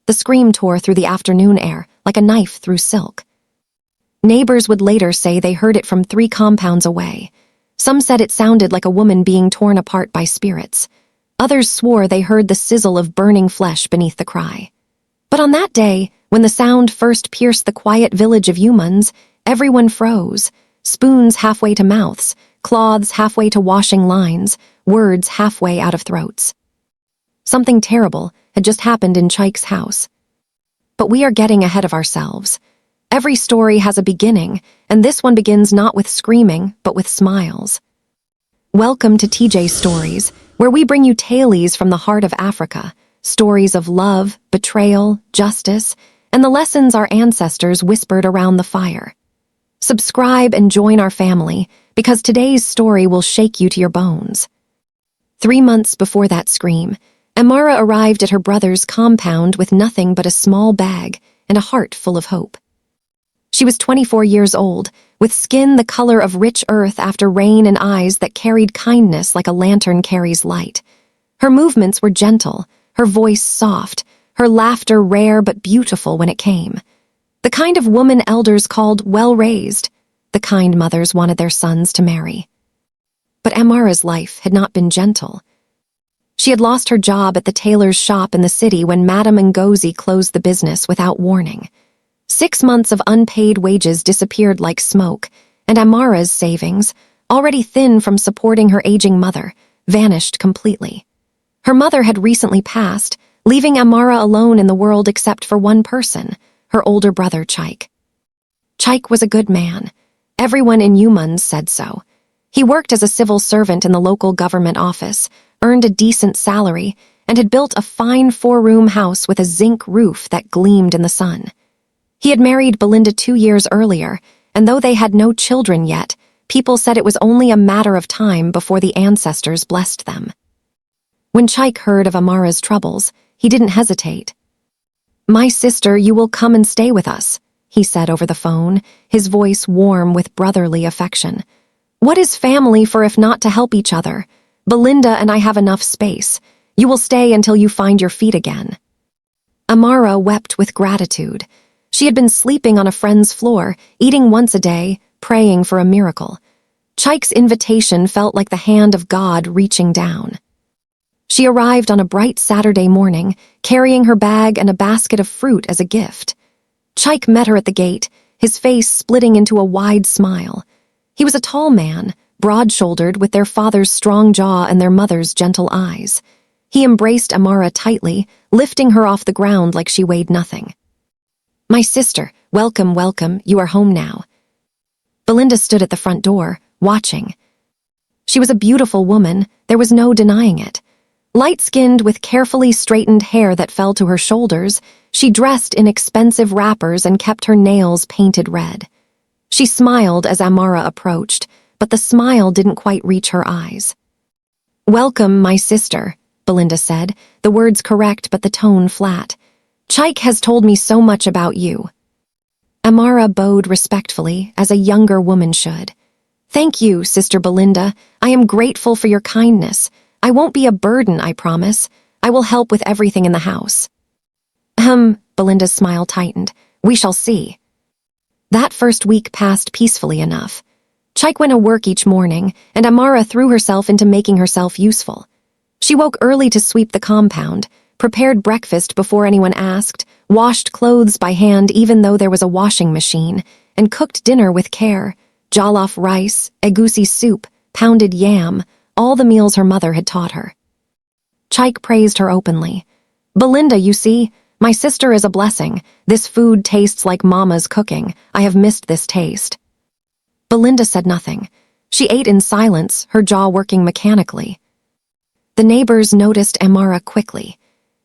The scream tore through the afternoon air like a knife through silk. Neighbors would later say they heard it from 3 compounds away. Some said it sounded like a woman being torn apart by spirits. Others swore they heard the sizzle of burning flesh beneath the cry. But on that day, when the sound first pierced the quiet village of humans, everyone froze, spoons halfway to mouths, cloths halfway to washing lines, words halfway out of throats. Something terrible had just happened in Chike's house. But we are getting ahead of ourselves. Every story has a beginning, and this one begins not with screaming, but with smiles. Welcome to TJ Stories, where we bring you tales from the heart of Africa, stories of love, betrayal, justice, and the lessons our ancestors whispered around the fire. Subscribe and join our family, because today's story will shake you to your bones. 3 months before that scream, Amara arrived at her brother's compound with nothing but a small bag and a heart full of hope. She was 24 years old, with skin the color of rich earth after rain and eyes that carried kindness like a lantern carries light. Her movements were gentle, her voice soft, her laughter rare but beautiful when it came. The kind of woman elders called well-raised, the kind mothers wanted their sons to marry. But Amara's life had not been gentle. She had lost her job at the tailor's shop in the city when Madame Ngozi closed the business without warning. 6 months of unpaid wages disappeared like smoke, and Amara's savings, already thin from supporting her aging mother, vanished completely. Her mother had recently passed, leaving Amara alone in the world except for one person, her older brother Chike. Chike was a good man. Everyone in Humans said so. He worked as a civil servant in the local government office, earned a decent salary, and had built a fine 4-room house with a zinc roof that gleamed in the sun. He had married Belinda 2 years earlier, and though they had no children yet, people said it was only a matter of time before the ancestors blessed them. When Chike heard of Amara's troubles, he didn't hesitate. "My sister, you will come and stay with us," he said over the phone, his voice warm with brotherly affection. "What is family for if not to help each other? Belinda and I have enough space. You will stay until you find your feet again." Amara wept with gratitude. She had been sleeping on a friend's floor, eating once a day, praying for a miracle. Chike's invitation felt like the hand of God reaching down. She arrived on a bright Saturday morning, carrying her bag and a basket of fruit as a gift. Chike met her at the gate, his face splitting into a wide smile. He was a tall man, broad-shouldered with their father's strong jaw and their mother's gentle eyes. He embraced Amara tightly, lifting her off the ground like she weighed nothing. "My sister, welcome, welcome, you are home now." Belinda stood at the front door, watching. She was a beautiful woman, there was no denying it. Light-skinned with carefully straightened hair that fell to her shoulders, she dressed in expensive wrappers and kept her nails painted red. She smiled as Amara approached, but the smile didn't quite reach her eyes. "Welcome, my sister," Belinda said, the words correct but the tone flat. "Chike has told me so much about you." Amara bowed respectfully, as a younger woman should. "Thank you, Sister Belinda. I am grateful for your kindness. I won't be a burden, I promise. I will help with everything in the house." Belinda's smile tightened. "We shall see." That first week passed peacefully enough. Chike went to work each morning, and Amara threw herself into making herself useful. She woke early to sweep the compound, prepared breakfast before anyone asked, washed clothes by hand even though there was a washing machine, and cooked dinner with care. Jollof rice, egusi soup, pounded yam, all the meals her mother had taught her. Chike praised her openly. "Belinda, you see, my sister is a blessing. This food tastes like Mama's cooking. I have missed this taste." Belinda said nothing. She ate in silence, her jaw working mechanically. The neighbors noticed Amara quickly.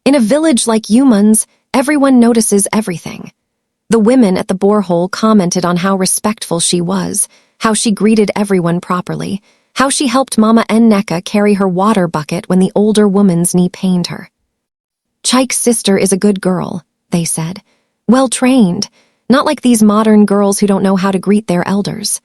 In a village like Humans, everyone notices everything. The women at the borehole commented on how respectful she was, how she greeted everyone properly, how she helped Mama Nneka carry her water bucket when the older woman's knee pained her. "Chike's sister is a good girl," they said. "Well-trained, not like these modern girls who don't know how to greet their elders."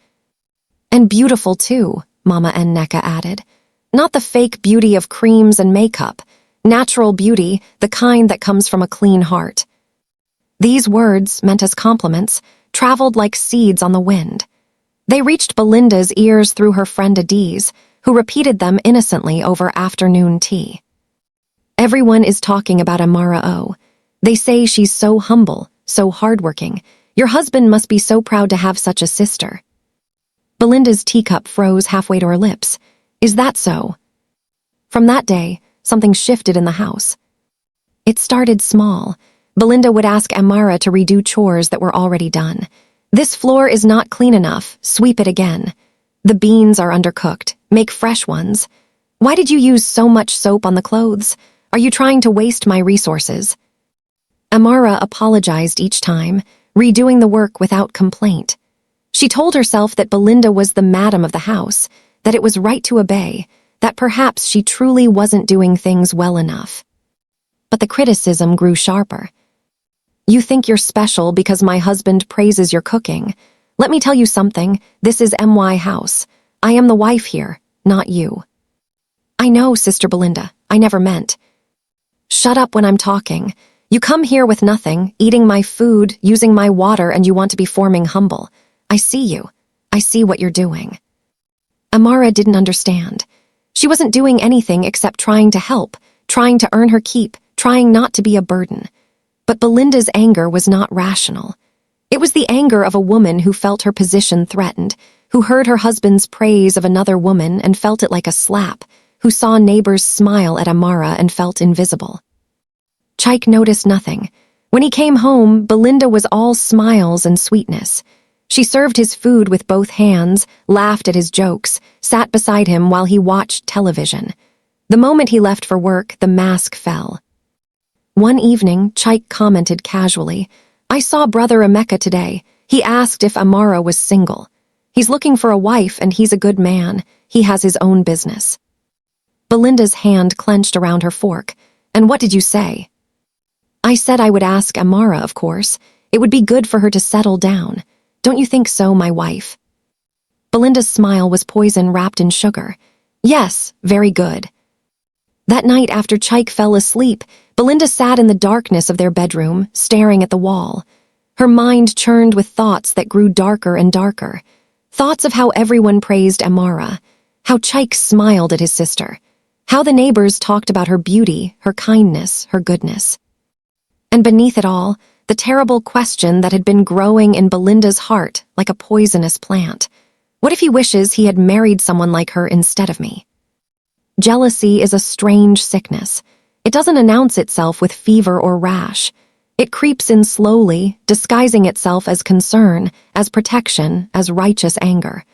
"And beautiful too," Mama Nneka added. "Not the fake beauty of creams and makeup. Natural beauty, the kind that comes from a clean heart. These words, meant as compliments, traveled like seeds on the wind. They reached Belinda's ears through her friend Adiz, who repeated them innocently over afternoon tea. Everyone is talking about Amara O. They say she's so humble, so hardworking. Your husband must be so proud to have such a sister. Belinda's teacup froze halfway to her lips. Is that so? From that day, something shifted in the house. It started small. Belinda would ask Amara to redo chores that were already done. This floor is not clean enough, sweep it again. The beans are undercooked, make fresh ones. Why did you use so much soap on the clothes? Are you trying to waste my resources? Amara apologized each time, redoing the work without complaint. She told herself that Belinda was the madam of the house, that it was right to obey, that perhaps she truly wasn't doing things well enough. But the criticism grew sharper. You think you're special because my husband praises your cooking. Let me tell you something, this is MY house. I am the wife here, not you. I know, Sister Belinda, I never meant. Shut up when I'm talking. You come here with nothing, eating my food, using my water, and you want to be forming humble. I see you. I see what you're doing. Amara didn't understand. She wasn't doing anything except trying to help, trying to earn her keep, trying not to be a burden. But Belinda's anger was not rational. It was the anger of a woman who felt her position threatened, who heard her husband's praise of another woman and felt it like a slap, who saw neighbors smile at Amara and felt invisible. Chaik noticed nothing. When he came home, Belinda was all smiles and sweetness. She served his food with both hands, laughed at his jokes, sat beside him while he watched television. The moment he left for work, the mask fell. One evening, Chaik commented casually, I saw Brother Emeka today. He asked if Amara was single. He's looking for a wife and he's a good man. He has his own business. Belinda's hand clenched around her fork. And what did you say? I said I would ask Amara, of course. It would be good for her to settle down. Don't you think so, my wife? Belinda's smile was poison wrapped in sugar. Yes, very good. That night after Chaik fell asleep, Belinda sat in the darkness of their bedroom, staring at the wall. Her mind churned with thoughts that grew darker and darker. Thoughts of how everyone praised Amara, how Chaik smiled at his sister, how the neighbors talked about her beauty, her kindness, her goodness. And beneath it all, the terrible question that had been growing in Belinda's heart like a poisonous plant. What if he wishes he had married someone like her instead of me? Jealousy is a strange sickness. It doesn't announce itself with fever or rash. It creeps in slowly, disguising itself as concern, as protection, as righteous anger.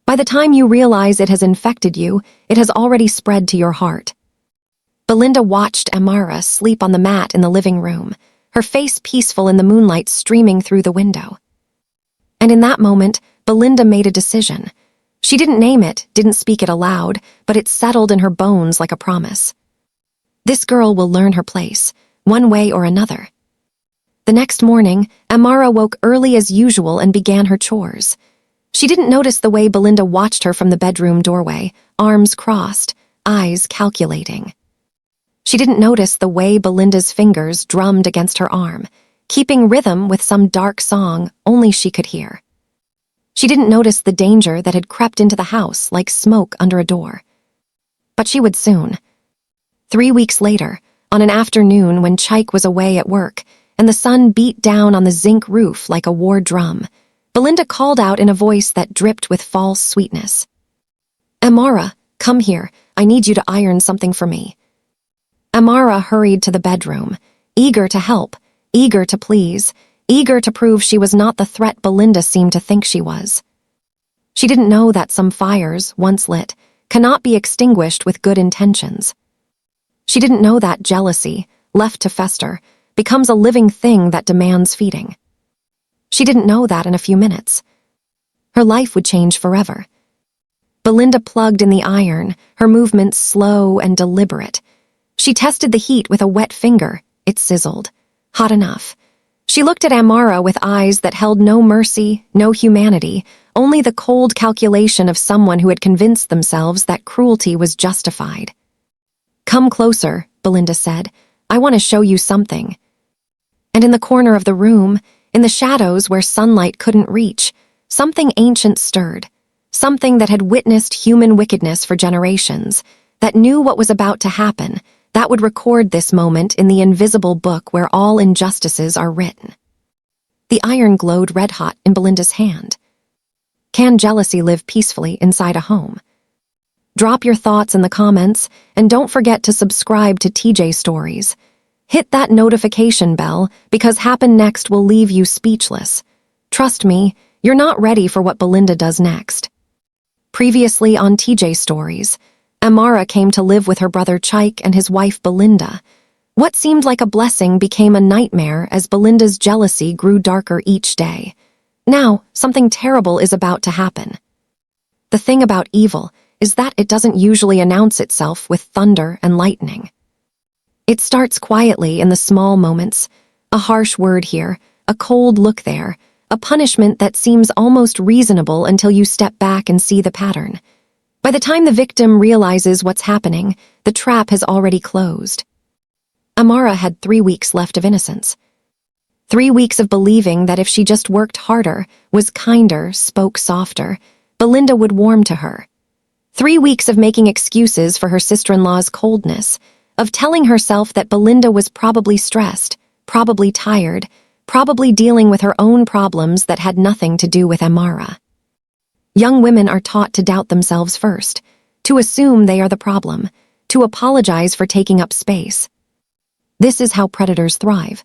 By the time you realize it has infected you, it has already spread to your heart. Belinda watched Amara sleep on the mat in the living room, her face peaceful in the moonlight streaming through the window. And in that moment, Belinda made a decision. She didn't name it, didn't speak it aloud, but it settled in her bones like a promise. This girl will learn her place, one way or another. The next morning, Amara woke early as usual and began her chores. She didn't notice the way Belinda watched her from the bedroom doorway, arms crossed, eyes calculating. She didn't notice the way Belinda's fingers drummed against her arm, keeping rhythm with some dark song only she could hear. She didn't notice the danger that had crept into the house like smoke under a door. But she would soon. 3 weeks later, on an afternoon when Chaik was away at work and the sun beat down on the zinc roof like a war drum, Belinda called out in a voice that dripped with false sweetness. Amara, come here. I need you to iron something for me. Amara hurried to the bedroom, eager to help, eager to please, eager to prove she was not the threat Belinda seemed to think she was. She didn't know that some fires, once lit, cannot be extinguished with good intentions. She didn't know that jealousy, left to fester, becomes a living thing that demands feeding. She didn't know that in a few minutes. Her life would change forever. Belinda plugged in the iron, her movements slow and deliberate. She tested the heat with a wet finger. It sizzled. Hot enough. She looked at Amara with eyes that held no mercy, no humanity, only the cold calculation of someone who had convinced themselves that cruelty was justified. Come closer, Belinda said. "I want to show you something." And in the corner of the room, in the shadows where sunlight couldn't reach, something ancient stirred. Something that had witnessed human wickedness for generations, that knew what was about to happen, that would record this moment in the invisible book where all injustices are written. The iron glowed red-hot in Belinda's hand. Can jealousy live peacefully inside a home? Drop your thoughts in the comments, and don't forget to subscribe to TJ Stories. Hit that notification bell, because Happen Next will leave you speechless. Trust me, you're not ready for what Belinda does next. Previously on TJ Stories, Amara came to live with her brother Chike and his wife Belinda. What seemed like a blessing became a nightmare as Belinda's jealousy grew darker each day. Now, something terrible is about to happen. The thing about evil is that it doesn't usually announce itself with thunder and lightning. It starts quietly in the small moments, a harsh word here, a cold look there, a punishment that seems almost reasonable until you step back and see the pattern. By the time the victim realizes what's happening, the trap has already closed. Amara had 3 weeks left of innocence. 3 weeks of believing that if she just worked harder, was kinder, spoke softer, Belinda would warm to her. 3 weeks of making excuses for her sister-in-law's coldness, of telling herself that Belinda was probably stressed, probably tired, probably dealing with her own problems that had nothing to do with Amara. Young women are taught to doubt themselves first, to assume they are the problem, to apologize for taking up space. This is how predators thrive.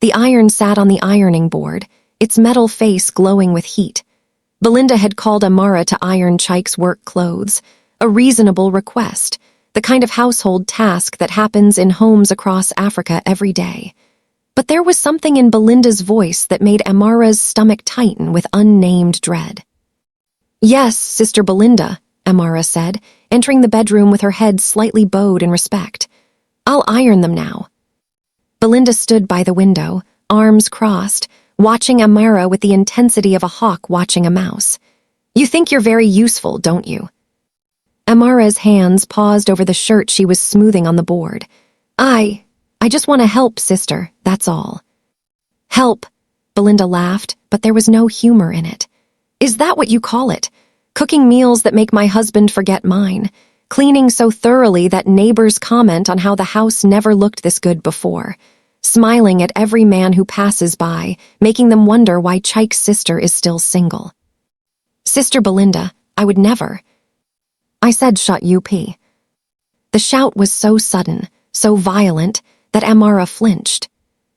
The iron sat on the ironing board, its metal face glowing with heat. Belinda had called Amara to iron Chike's work clothes, a reasonable request, the kind of household task that happens in homes across Africa every day. But there was something in Belinda's voice that made Amara's stomach tighten with unnamed dread. "Yes, Sister Belinda," Amara said, entering the bedroom with her head slightly bowed in respect. "I'll iron them now." Belinda stood by the window, arms crossed, watching Amara with the intensity of a hawk watching a mouse. "You think you're very useful, don't you?" Amara's hands paused over the shirt she was smoothing on the board. I just want to help, sister, that's all." "Help," Belinda laughed, but there was no humor in it. "Is that what you call it? Cooking meals that make my husband forget mine, cleaning so thoroughly that neighbors comment on how the house never looked this good before, smiling at every man who passes by, making them wonder why Chike's sister is still single." "Sister Belinda, I would never." "I said shut up." The shout was so sudden, so violent, that Amara flinched.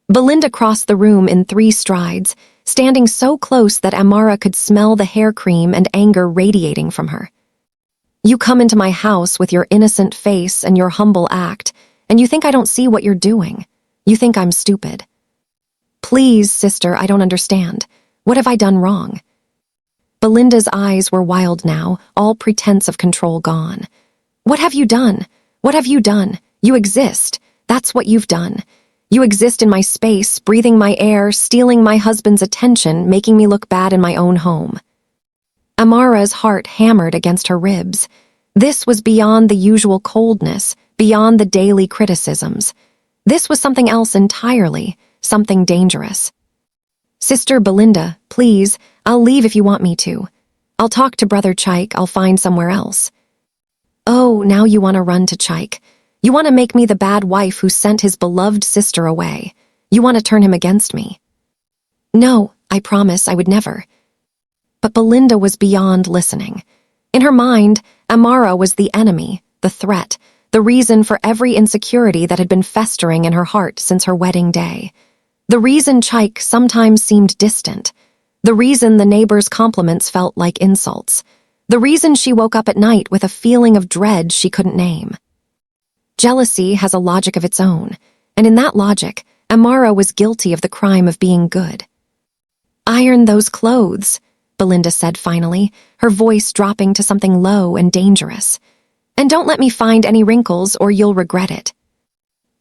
Belinda crossed the room in 3 strides, standing so close that Amara could smell the hair cream and anger radiating from her. "You come into my house with your innocent face and your humble act, and you think I don't see what you're doing. You think I'm stupid." "Please, sister, I don't understand. What have I done wrong?" Belinda's eyes were wild now, all pretense of control gone. "What have you done? What have you done? You exist. That's what you've done. You exist in my space, breathing my air, stealing my husband's attention, making me look bad in my own home." Amara's heart hammered against her ribs. This was beyond the usual coldness, beyond the daily criticisms. This was something else entirely, something dangerous. "Sister Belinda, please, I'll leave if you want me to. I'll talk to Brother Chike, I'll find somewhere else." "Oh, now you want to run to Chike. You want to make me the bad wife who sent his beloved sister away. You want to turn him against me." "No, I promise I would never." But Belinda was beyond listening. In her mind, Amara was the enemy, the threat, the reason for every insecurity that had been festering in her heart since her wedding day. The reason Chike sometimes seemed distant. The reason the neighbors' compliments felt like insults. The reason she woke up at night with a feeling of dread she couldn't name. Jealousy has a logic of its own, and in that logic, Amara was guilty of the crime of being good. "Iron those clothes," Belinda said finally, her voice dropping to something low and dangerous. "And don't let me find any wrinkles or you'll regret it."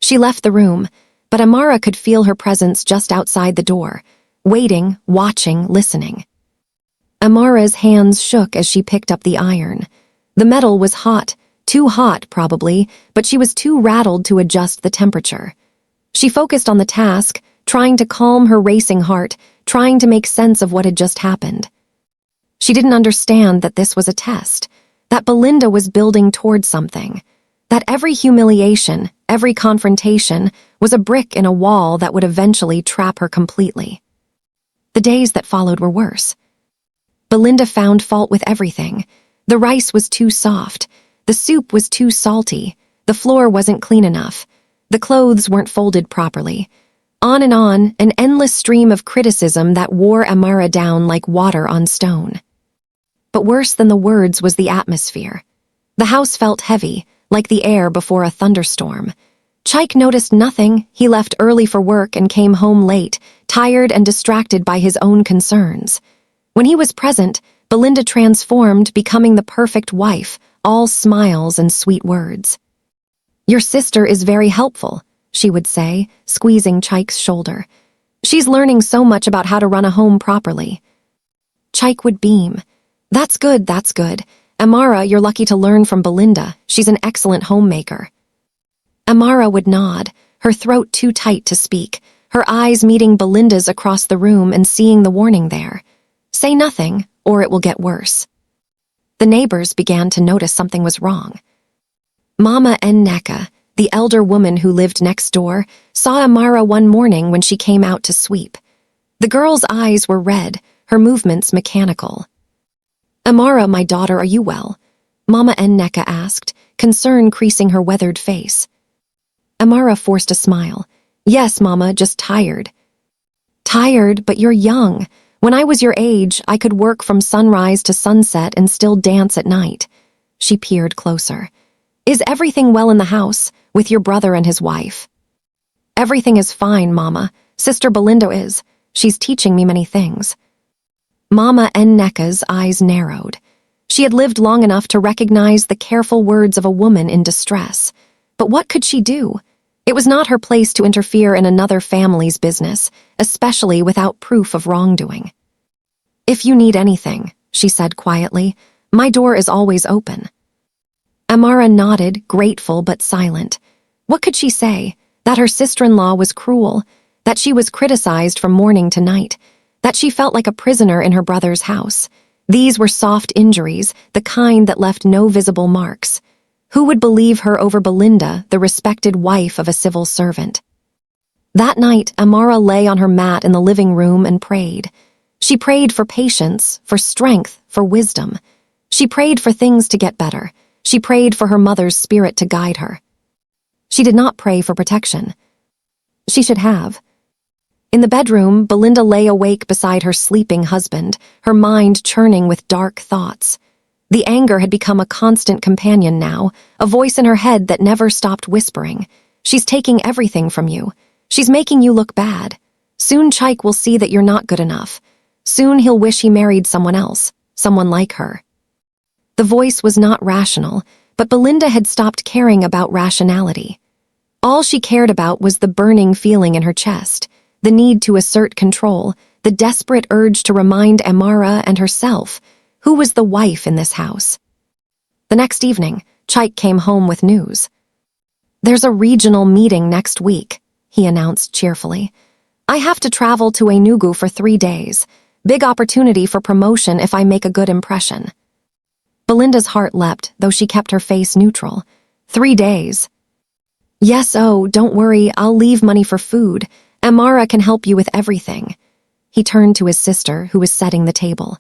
She left the room, but Amara could feel her presence just outside the door, waiting, watching, listening. Amara's hands shook as she picked up the iron. The metal was hot, Too hot, probably, but she was too rattled to adjust the temperature. She focused on the task, trying to calm her racing heart, trying to make sense of what had just happened. She didn't understand that this was a test, that Belinda was building towards something, that every humiliation, every confrontation was a brick in a wall that would eventually trap her completely. The days that followed were worse. Belinda found fault with everything. The rice was too soft, the soup was too salty, the floor wasn't clean enough, the clothes weren't folded properly. On, an endless stream of criticism that wore Amara down like water on stone. But worse than the words was the atmosphere. The house felt heavy, like the air before a thunderstorm. Chaik noticed nothing. He left early for work and came home late, tired and distracted by his own concerns. When he was present, Belinda transformed, becoming the perfect wife, all smiles and sweet words. "Your sister is very helpful," she would say, squeezing Chaik's shoulder. "She's learning so much about how to run a home properly." Chaik would beam. That's good. Amara, you're lucky to learn from Belinda. She's an excellent homemaker." Amara would nod, her throat too tight to speak, her eyes meeting Belinda's across the room and seeing the warning there. Say nothing, or it will get worse. The neighbors began to notice something was wrong. Mama Nneka, the elder woman who lived next door, saw Amara one morning when she came out to sweep. The girl's eyes were red, her movements mechanical. "Amara, my daughter, are you well?" Mama Nneka asked, concern creasing her weathered face. Amara forced a smile. "Yes, Mama, just tired." "Tired, but you're young. When I was your age, I could work from sunrise to sunset and still dance at night." She peered closer. "Is everything well in the house, with your brother and his wife?" "Everything is fine, Mama. Sister Belinda is. She's teaching me many things." Mama Nneka's eyes narrowed. She had lived long enough to recognize the careful words of a woman in distress. But what could she do? It was not her place to interfere in another family's business, especially without proof of wrongdoing. "If you need anything," she said quietly, "my door is always open." Amara nodded, grateful but silent. What could she say? That her sister-in-law was cruel, that she was criticized from morning to night, that she felt like a prisoner in her brother's house. These were soft injuries, the kind that left no visible marks. Who would believe her over Belinda, the respected wife of a civil servant? That night, Amara lay on her mat in the living room and prayed. She prayed for patience, for strength, for wisdom. She prayed for things to get better. She prayed for her mother's spirit to guide her. She did not pray for protection. She should have. In the bedroom, Belinda lay awake beside her sleeping husband, her mind churning with dark thoughts. The anger had become a constant companion now, a voice in her head that never stopped whispering. "She's taking everything from you. She's making you look bad. Soon Chaik will see that you're not good enough. Soon he'll wish he married someone else, someone like her." The voice was not rational, but Belinda had stopped caring about rationality. All she cared about was the burning feeling in her chest, the need to assert control, the desperate urge to remind Amara and herself who was the wife in this house. The next evening, Chaik came home with news. "There's a regional meeting next week," he announced cheerfully. "I have to travel to Enugu for 3 days. Big opportunity for promotion if I make a good impression." Belinda's heart leapt, though she kept her face neutral. 3 days. "Yes, oh, don't worry, I'll leave money for food. Amara can help you with everything." He turned to his sister, who was setting the table.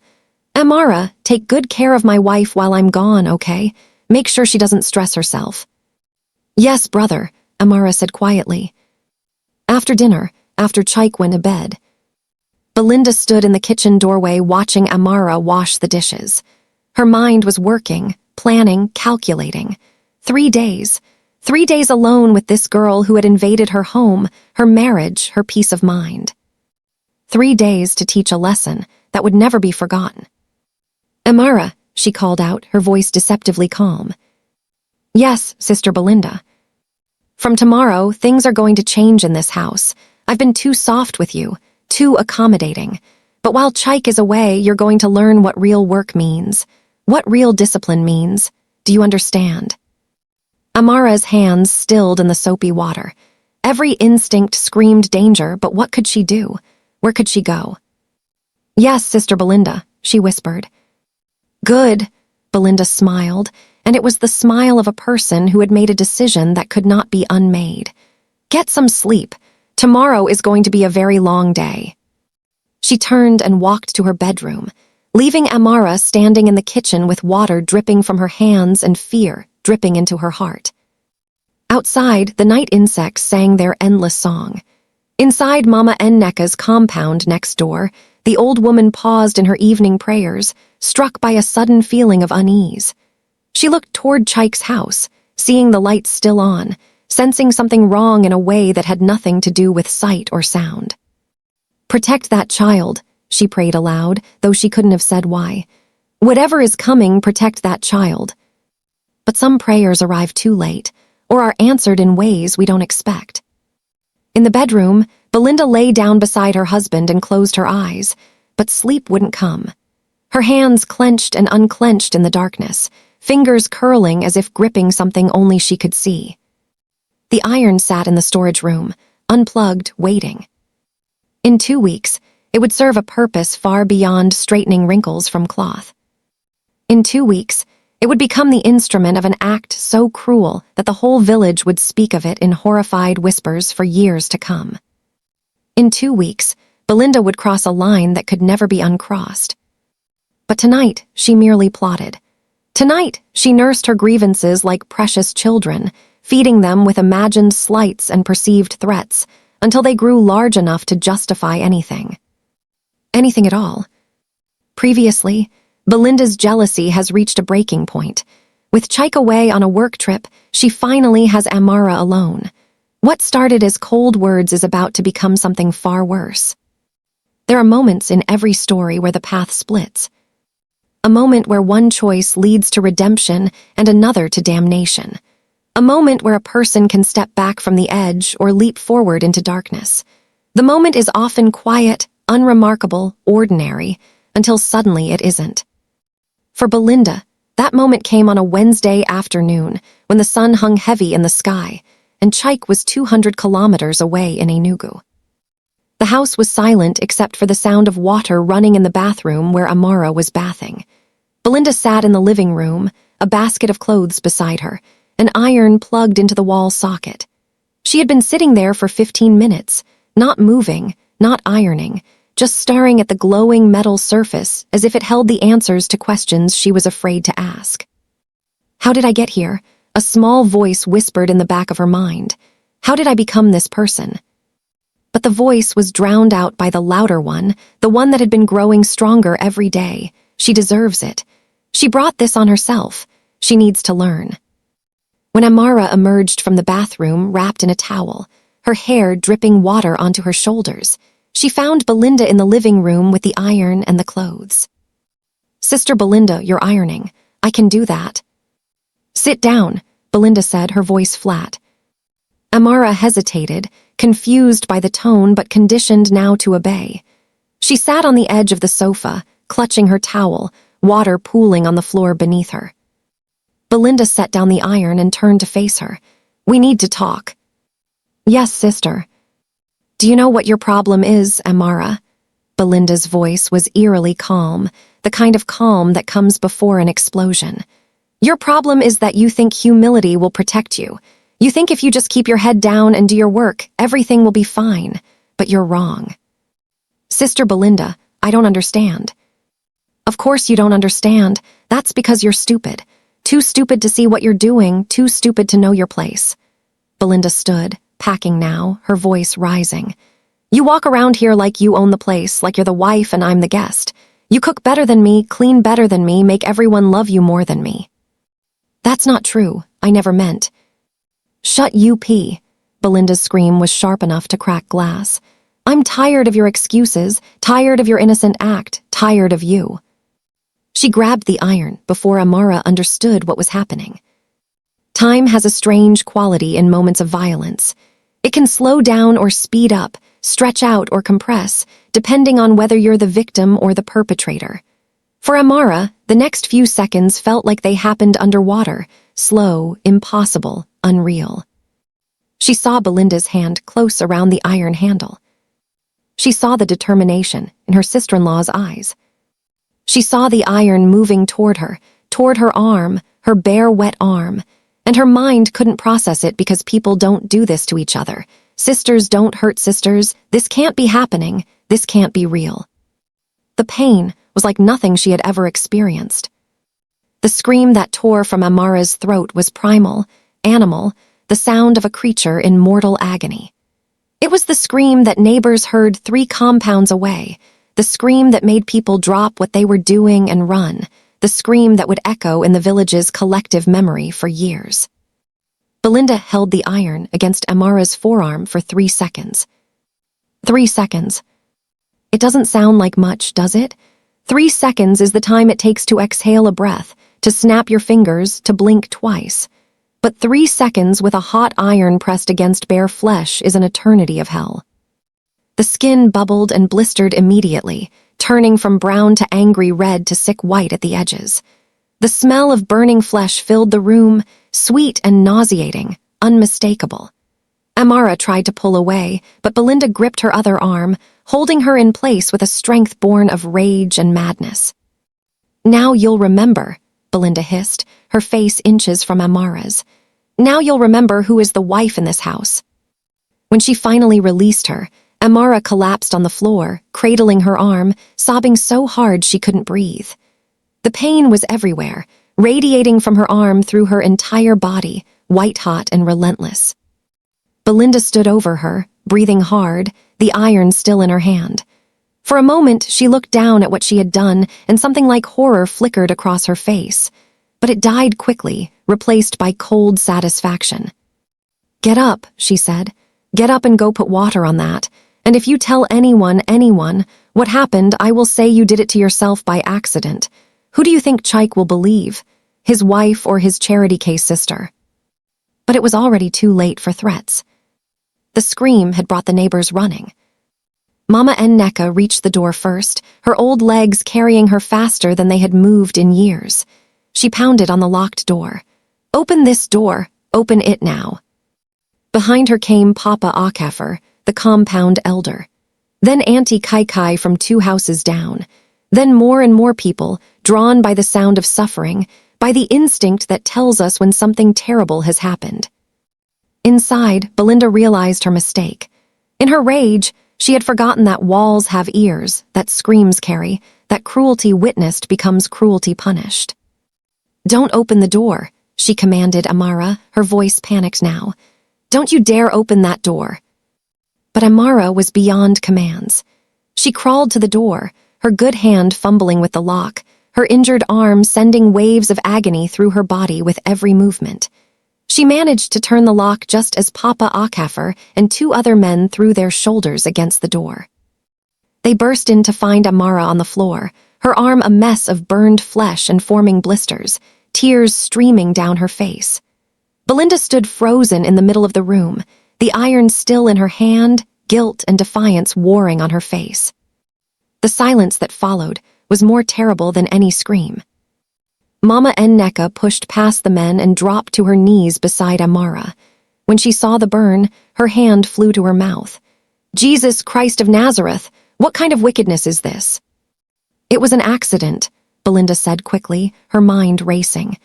"Amara, take good care of my wife while I'm gone, okay? Make sure she doesn't stress herself." "Yes, brother," Amara said quietly. After dinner, after Chaik went to bed, Belinda stood in the kitchen doorway watching Amara wash the dishes. Her mind was working, planning, calculating. 3 days. 3 days alone with this girl who had invaded her home, her marriage, her peace of mind. 3 days to teach a lesson that would never be forgotten. "Amara," she called out, her voice deceptively calm. "Yes, Sister Belinda. From tomorrow, things are going to change in this house. I've been too soft with you, too accommodating. But while Chaik is away, you're going to learn what real work means, what real discipline means. Do you understand?" Amara's hands stilled in the soapy water. Every instinct screamed danger, but what could she do? Where could she go? "Yes, Sister Belinda," she whispered. "Good," Belinda smiled, and it was the smile of a person who had made a decision that could not be unmade. "Get some sleep. Tomorrow is going to be a very long day." She turned and walked to her bedroom, leaving Amara standing in the kitchen with water dripping from her hands and fear dripping into her heart. Outside, the night insects sang their endless song. Inside Mama Enneka's compound next door, the old woman paused in her evening prayers, struck by a sudden feeling of unease. She looked toward Chike's house, seeing the lights still on, sensing something wrong in a way that had nothing to do with sight or sound. "Protect that child," she prayed aloud, though she couldn't have said why. "Whatever is coming, protect that child." But some prayers arrive too late, or are answered in ways we don't expect. In the bedroom, Belinda lay down beside her husband and closed her eyes, but sleep wouldn't come. Her hands clenched and unclenched in the darkness, fingers curling as if gripping something only she could see. The iron sat in the storage room, unplugged, waiting. In 2 weeks, it would serve a purpose far beyond straightening wrinkles from cloth. In 2 weeks, it would become the instrument of an act so cruel that the whole village would speak of it in horrified whispers for years to come. In 2 weeks, Belinda would cross a line that could never be uncrossed. But tonight, she merely plotted. Tonight, she nursed her grievances like precious children, feeding them with imagined slights and perceived threats, until they grew large enough to justify anything. Anything at all. Previously, Belinda's jealousy has reached a breaking point. With Chike away on a work trip, she finally has Amara alone. What started as cold words is about to become something far worse. There are moments in every story where the path splits. A moment where one choice leads to redemption and another to damnation. A moment where a person can step back from the edge or leap forward into darkness. The moment is often quiet, unremarkable, ordinary, until suddenly it isn't. For Belinda, that moment came on a Wednesday afternoon when the sun hung heavy in the sky, and Chike was 200 kilometers away in Enugu. The house was silent except for the sound of water running in the bathroom where Amara was bathing. Belinda sat in the living room, a basket of clothes beside her, an iron plugged into the wall socket. She had been sitting there for 15 minutes, not moving, not ironing, just staring at the glowing metal surface as if it held the answers to questions she was afraid to ask. "How did I get here?" A small voice whispered in the back of her mind. "How did I become this person?" But the voice was drowned out by the louder one, the one that had been growing stronger every day. She deserves it. She brought this on herself. She needs to learn. When Amara emerged from the bathroom wrapped in a towel, her hair dripping water onto her shoulders, she found Belinda in the living room with the iron and the clothes. "Sister Belinda, you're ironing. I can do that." "Sit down," Belinda said, her voice flat. Amara hesitated, confused by the tone but conditioned now to obey. She sat on the edge of the sofa, clutching her towel, water pooling on the floor beneath her. Belinda set down the iron and turned to face her. "We need to talk." "Yes, sister." "Do you know what your problem is, Amara?" Belinda's voice was eerily calm, the kind of calm that comes before an explosion. "Your problem is that you think humility will protect you. You think if you just keep your head down and do your work, everything will be fine. But you're wrong." "Sister Belinda, I don't understand." "Of course you don't understand. That's because you're stupid. Too stupid to see what you're doing, too stupid to know your place." Belinda stood, packing now, her voice rising. "You walk around here like you own the place, like you're the wife and I'm the guest. You cook better than me, clean better than me, make everyone love you more than me." "That's not true. I never meant." "Shut up." Belinda's scream was sharp enough to crack glass. "I'm tired of your excuses, tired of your innocent act, tired of you." She grabbed the iron before Amara understood what was happening. Time has a strange quality in moments of violence. It can slow down or speed up, stretch out or compress, depending on whether you're the victim or the perpetrator. For Amara, the next few seconds felt like they happened underwater, slow, impossible, unreal. She saw Belinda's hand close around the iron handle. She saw the determination in her sister-in-law's eyes. She saw the iron moving toward her arm, her bare, wet arm, and her mind couldn't process it because people don't do this to each other. Sisters don't hurt sisters. This can't be happening. This can't be real. The pain was like nothing she had ever experienced. The scream that tore from Amara's throat was primal, animal, the sound of a creature in mortal agony. It was the scream that neighbors heard 3 compounds away, the scream that made people drop what they were doing and run, the scream that would echo in the village's collective memory for years. Belinda held the iron against Amara's forearm for 3 seconds. 3 seconds. It doesn't sound like much, does it? 3 seconds is the time it takes to exhale a breath, to snap your fingers, to blink twice. But 3 seconds with a hot iron pressed against bare flesh is an eternity of hell. The skin bubbled and blistered immediately, turning from brown to angry red to sick white at the edges. The smell of burning flesh filled the room, sweet and nauseating, unmistakable. Amara tried to pull away, but Belinda gripped her other arm, holding her in place with a strength born of rage and madness. "Now you'll remember," Belinda hissed, her face inches from Amara's. "Now you'll remember who is the wife in this house." When she finally released her, Amara collapsed on the floor, cradling her arm, sobbing so hard she couldn't breathe. The pain was everywhere, radiating from her arm through her entire body, white-hot and relentless. Belinda stood over her, breathing hard, the iron still in her hand. For a moment, she looked down at what she had done, and something like horror flickered across her face. But it died quickly, replaced by cold satisfaction. "Get up," she said. "Get up and go put water on that. And if you tell anyone, what happened, I will say you did it to yourself by accident. Who do you think Chaik will believe? His wife or his charity case sister?" But it was already too late for threats. The scream had brought the neighbors running. Mama Nneka reached the door first, her old legs carrying her faster than they had moved in years. She pounded on the locked door. "Open this door. Open it now." Behind her came Papa Akafer, the compound elder. Then Auntie Kai from 2 houses down. Then more and more people, drawn by the sound of suffering, by the instinct that tells us when something terrible has happened. Inside, Belinda realized her mistake. In her rage, she had forgotten that walls have ears, that screams carry, that cruelty witnessed becomes cruelty punished. "Don't open the door," she commanded Amara, her voice panicked now. "Don't you dare open that door." But Amara was beyond commands. She crawled to the door, her good hand fumbling with the lock, her injured arm sending waves of agony through her body with every movement. She managed to turn the lock just as Papa Akafer and 2 other men threw their shoulders against the door. They burst in to find Amara on the floor, her arm a mess of burned flesh and forming blisters, tears streaming down her face. Belinda stood frozen in the middle of the room, the iron still in her hand, guilt and defiance warring on her face. The silence that followed was more terrible than any scream. Mama Nneka pushed past the men and dropped to her knees beside Amara. When she saw the burn, her hand flew to her mouth. "Jesus Christ of Nazareth, what kind of wickedness is this?" "It was an accident," Belinda said quickly, her mind racing.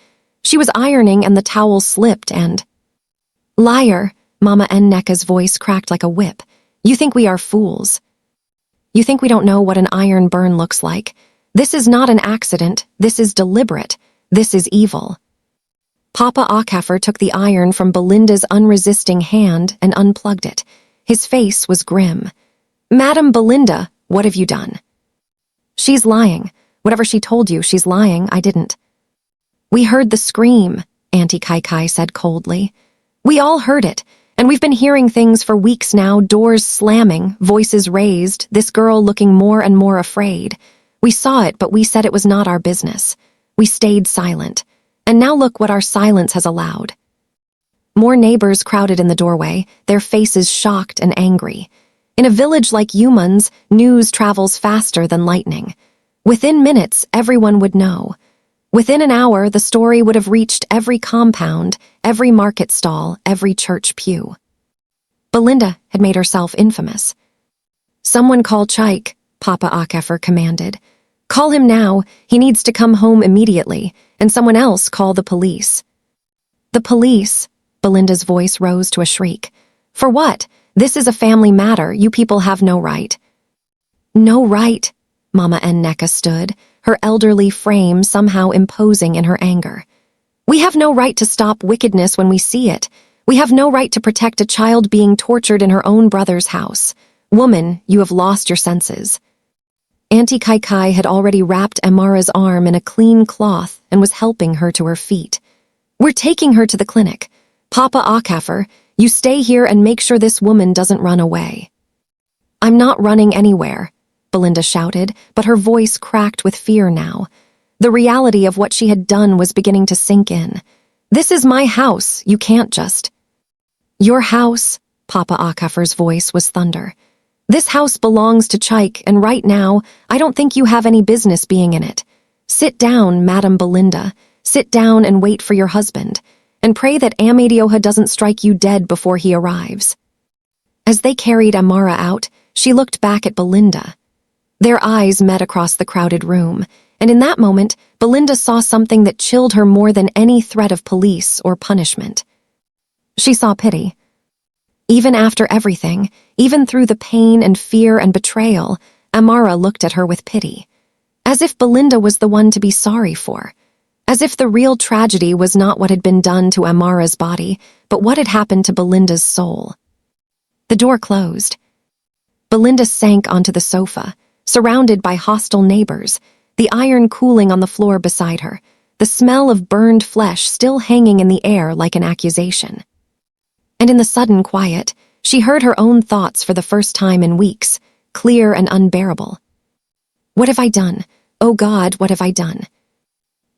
"She was ironing and the towel slipped and—" "Liar," Mama Nneka's voice cracked like a whip. "You think we are fools. You think we don't know what an iron burn looks like. This is not an accident. This is deliberate. This is evil." Papa Akafer took the iron from Belinda's unresisting hand and unplugged it. His face was grim. "Madam Belinda, what have you done?" "She's lying. Whatever she told you, she's lying. I didn't." "We heard the scream," Auntie Kai said coldly. "We all heard it, and we've been hearing things for weeks now, doors slamming, voices raised, this girl looking more and more afraid. We saw it, but we said it was not our business. We stayed silent, and now look what our silence has allowed." More neighbors crowded in the doorway, their faces shocked and angry. In a village like Yuman's, news travels faster than lightning. Within minutes, everyone would know. Within an hour, the story would have reached every compound, every market stall, every church pew. Belinda had made herself infamous. "Someone call Chike," Papa Akefer commanded. "Call him now, he needs to come home immediately, and someone else call the police." "The police?" Belinda's voice rose to a shriek. "For what? This is a family matter, you people have no right." "No right?" Mama Nneka stood, her elderly frame somehow imposing in her anger. "We have no right to stop wickedness when we see it. We have no right to protect a child being tortured in her own brother's house. Woman, you have lost your senses." Auntie Kai had already wrapped Amara's arm in a clean cloth and was helping her to her feet. "We're taking her to the clinic. Papa Akefer, you stay here and make sure this woman doesn't run away." "I'm not running anywhere," Belinda shouted, but her voice cracked with fear now. The reality of what she had done was beginning to sink in. "This is my house, you can't just—" "Your house," Papa Akefer's voice was thunder. "This house belongs to Chike, and right now, I don't think you have any business being in it. Sit down, Madam Belinda. Sit down and wait for your husband, and pray that Amadioha doesn't strike you dead before he arrives." As they carried Amara out, she looked back at Belinda. Their eyes met across the crowded room, and in that moment, Belinda saw something that chilled her more than any threat of police or punishment. She saw pity. Even after everything, even through the pain and fear and betrayal, Amara looked at her with pity. As if Belinda was the one to be sorry for. As if the real tragedy was not what had been done to Amara's body, but what had happened to Belinda's soul. The door closed. Belinda sank onto the sofa, surrounded by hostile neighbors, the iron cooling on the floor beside her, the smell of burned flesh still hanging in the air like an accusation. And in the sudden quiet, she heard her own thoughts for the first time in weeks, clear and unbearable. "What have I done? Oh God, what have I done?"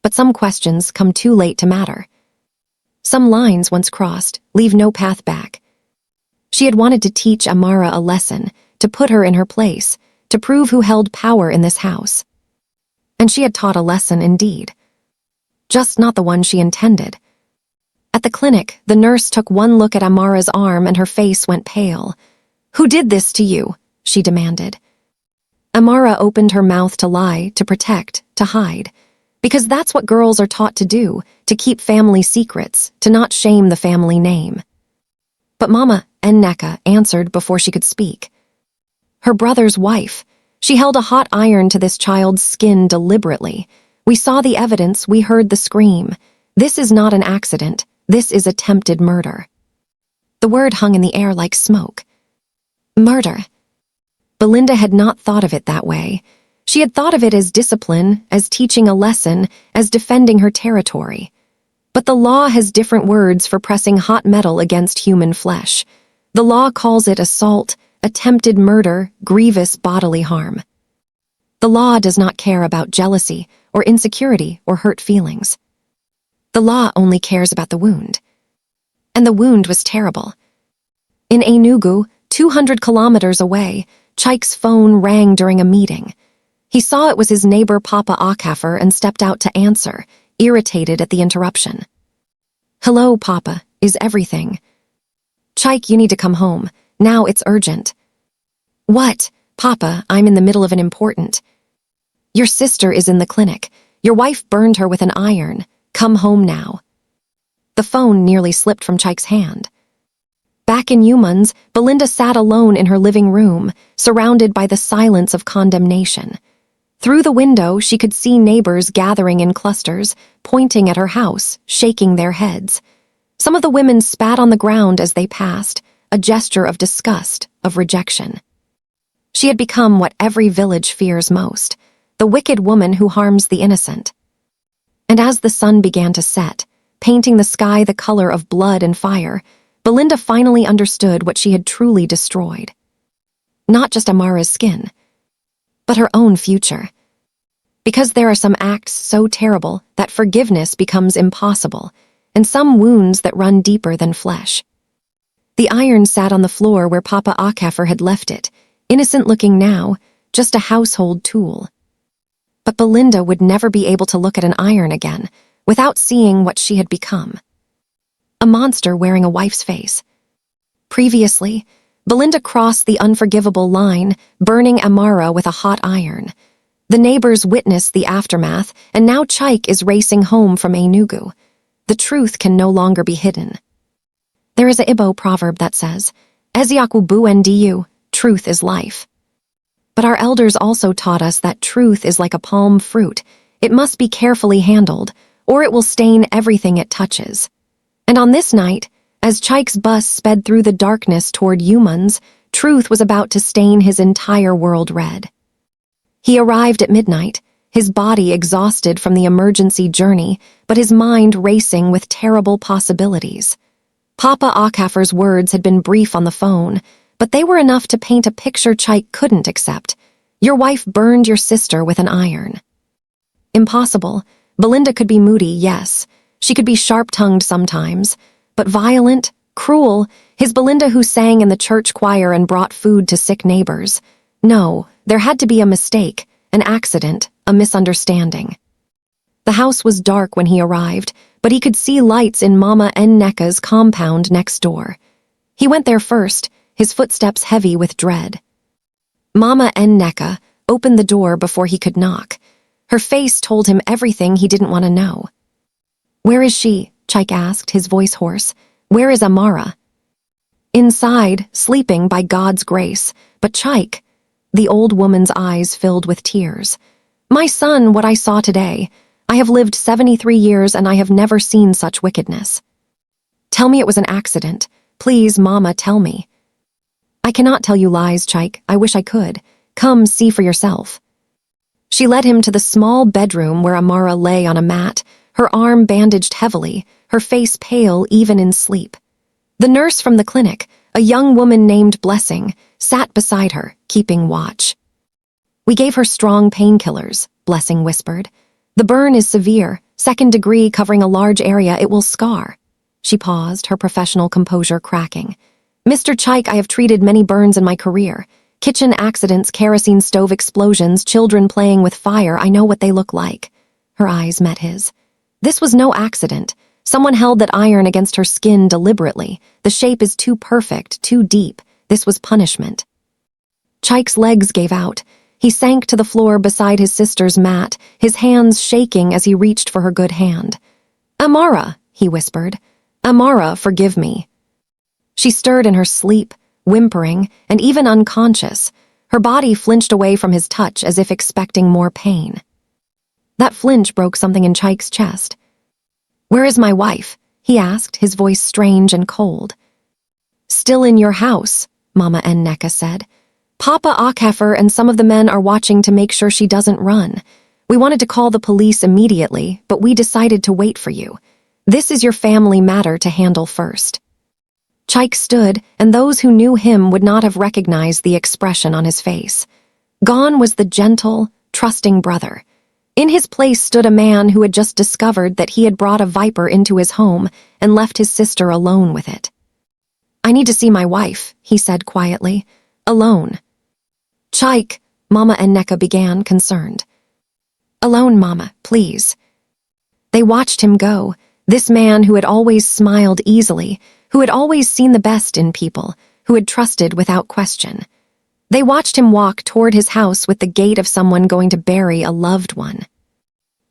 But some questions come too late to matter. Some lines, once crossed, leave no path back. She had wanted to teach Amara a lesson, to put her in her place, to prove who held power in this house. And she had taught a lesson indeed. Just not the one she intended. At the clinic, the nurse took one look at Amara's arm and her face went pale. "Who did this to you?" she demanded. Amara opened her mouth to lie, to protect, to hide. Because that's what girls are taught to do, to keep family secrets, to not shame the family name. But Mama Nneka answered before she could speak. Her brother's wife. She held a hot iron to this child's skin deliberately. We saw the evidence, we heard the scream. This is not an accident. This is attempted murder. The word hung in the air like smoke. Murder. Belinda had not thought of it that way. She had thought of it as discipline, as teaching a lesson, as defending her territory. But the law has different words for pressing hot metal against human flesh. The law calls it assault, attempted murder, grievous bodily harm. The law does not care about jealousy or insecurity or hurt feelings. The law only cares about the wound. And the wound was terrible. In Enugu, 200 kilometers away, Chike's phone rang during a meeting. He saw it was his neighbor Papa Akefer and stepped out to answer, irritated at the interruption. "Hello, Papa, is everything?" "Chike, you need to come home. Now it's urgent." "What? Papa, I'm in the middle of an important—" "Your sister is in the clinic. Your wife burned her with an iron. Come home now." The phone nearly slipped from Chike's hand. Back in Humans, Belinda sat alone in her living room, surrounded by the silence of condemnation. Through the window, she could see neighbors gathering in clusters, pointing at her house, shaking their heads. Some of the women spat on the ground as they passed, a gesture of disgust, of rejection. She had become what every village fears most, the wicked woman who harms the innocent. And as the sun began to set, painting the sky the color of blood and fire, Belinda finally understood what she had truly destroyed. Not just Amara's skin, but her own future. Because there are some acts so terrible that forgiveness becomes impossible, and some wounds that run deeper than flesh. The iron sat on the floor where Papa Akefer had left it, innocent looking now, just a household tool. But Belinda would never be able to look at an iron again without seeing what she had become. A monster wearing a wife's face. Previously, Belinda crossed the unforgivable line, burning Amara with a hot iron. The neighbors witnessed the aftermath, and now Chaik is racing home from Enugu. The truth can no longer be hidden. There is a Igbo proverb that says, "Eziokwu bu ndu," truth is life. But our elders also taught us that truth is like a palm fruit. It must be carefully handled, or it will stain everything it touches. And on this night, as Chaik's bus sped through the darkness toward Yuman's, truth was about to stain his entire world red. He arrived at midnight, his body exhausted from the emergency journey, but his mind racing with terrible possibilities. Papa Akafer's words had been brief on the phone, but they were enough to paint a picture Chaik couldn't accept. Your wife burned your sister with an iron. Impossible. Belinda could be moody, yes. She could be sharp-tongued sometimes. But violent, cruel, his Belinda who sang in the church choir and brought food to sick neighbors. No, there had to be a mistake, an accident, a misunderstanding. The house was dark when he arrived, but he could see lights in Mama Nneka's compound next door. He went there first, his footsteps heavy with dread. Mama Nneka opened the door before he could knock. Her face told him everything he didn't want to know. "Where is she?" Chaik asked, his voice hoarse. "Where is Amara?" "Inside, sleeping by God's grace. But Chaik," the old woman's eyes filled with tears. "My son, what I saw today. I have lived 73 years and I have never seen such wickedness. Tell me it was an accident. Please, Mama, tell me." "I cannot tell you lies, Chaik. I wish I could. Come, see for yourself." She led him to the small bedroom where Amara lay on a mat, her arm bandaged heavily, her face pale even in sleep. The nurse from the clinic, a young woman named Blessing, sat beside her, keeping watch. "We gave her strong painkillers," Blessing whispered. "The burn is severe, 2nd degree covering a large area. It will scar." She paused, her professional composure cracking. "Mr. Chaik, I have treated many burns in my career. Kitchen accidents, kerosene stove explosions, children playing with fire. I know what they look like." Her eyes met his. "This was no accident. Someone held that iron against her skin deliberately. The shape is too perfect, too deep. This was punishment." Chaik's legs gave out. He sank to the floor beside his sister's mat, his hands shaking as he reached for her good hand. "Amara," he whispered. "Amara, forgive me." She stirred in her sleep, whimpering, and even unconscious. Her body flinched away from his touch as if expecting more pain. That flinch broke something in Chaik's chest. "Where is my wife?" he asked, his voice strange and cold. "Still in your house," Mama Nneka said. "Papa Akafer and some of the men are watching to make sure she doesn't run. We wanted to call the police immediately, but we decided to wait for you. This is your family matter to handle first." Chaik stood, and those who knew him would not have recognized the expression on his face. Gone was the gentle, trusting brother. In his place stood a man who had just discovered that he had brought a viper into his home and left his sister alone with it. "I need to see my wife," he said quietly. "Alone." "Chaik," Mama Nneka began, concerned. "Alone, Mama, please." They watched him go, this man who had always smiled easily, who had always seen the best in people, who had trusted without question. They watched him walk toward his house with the gait of someone going to bury a loved one.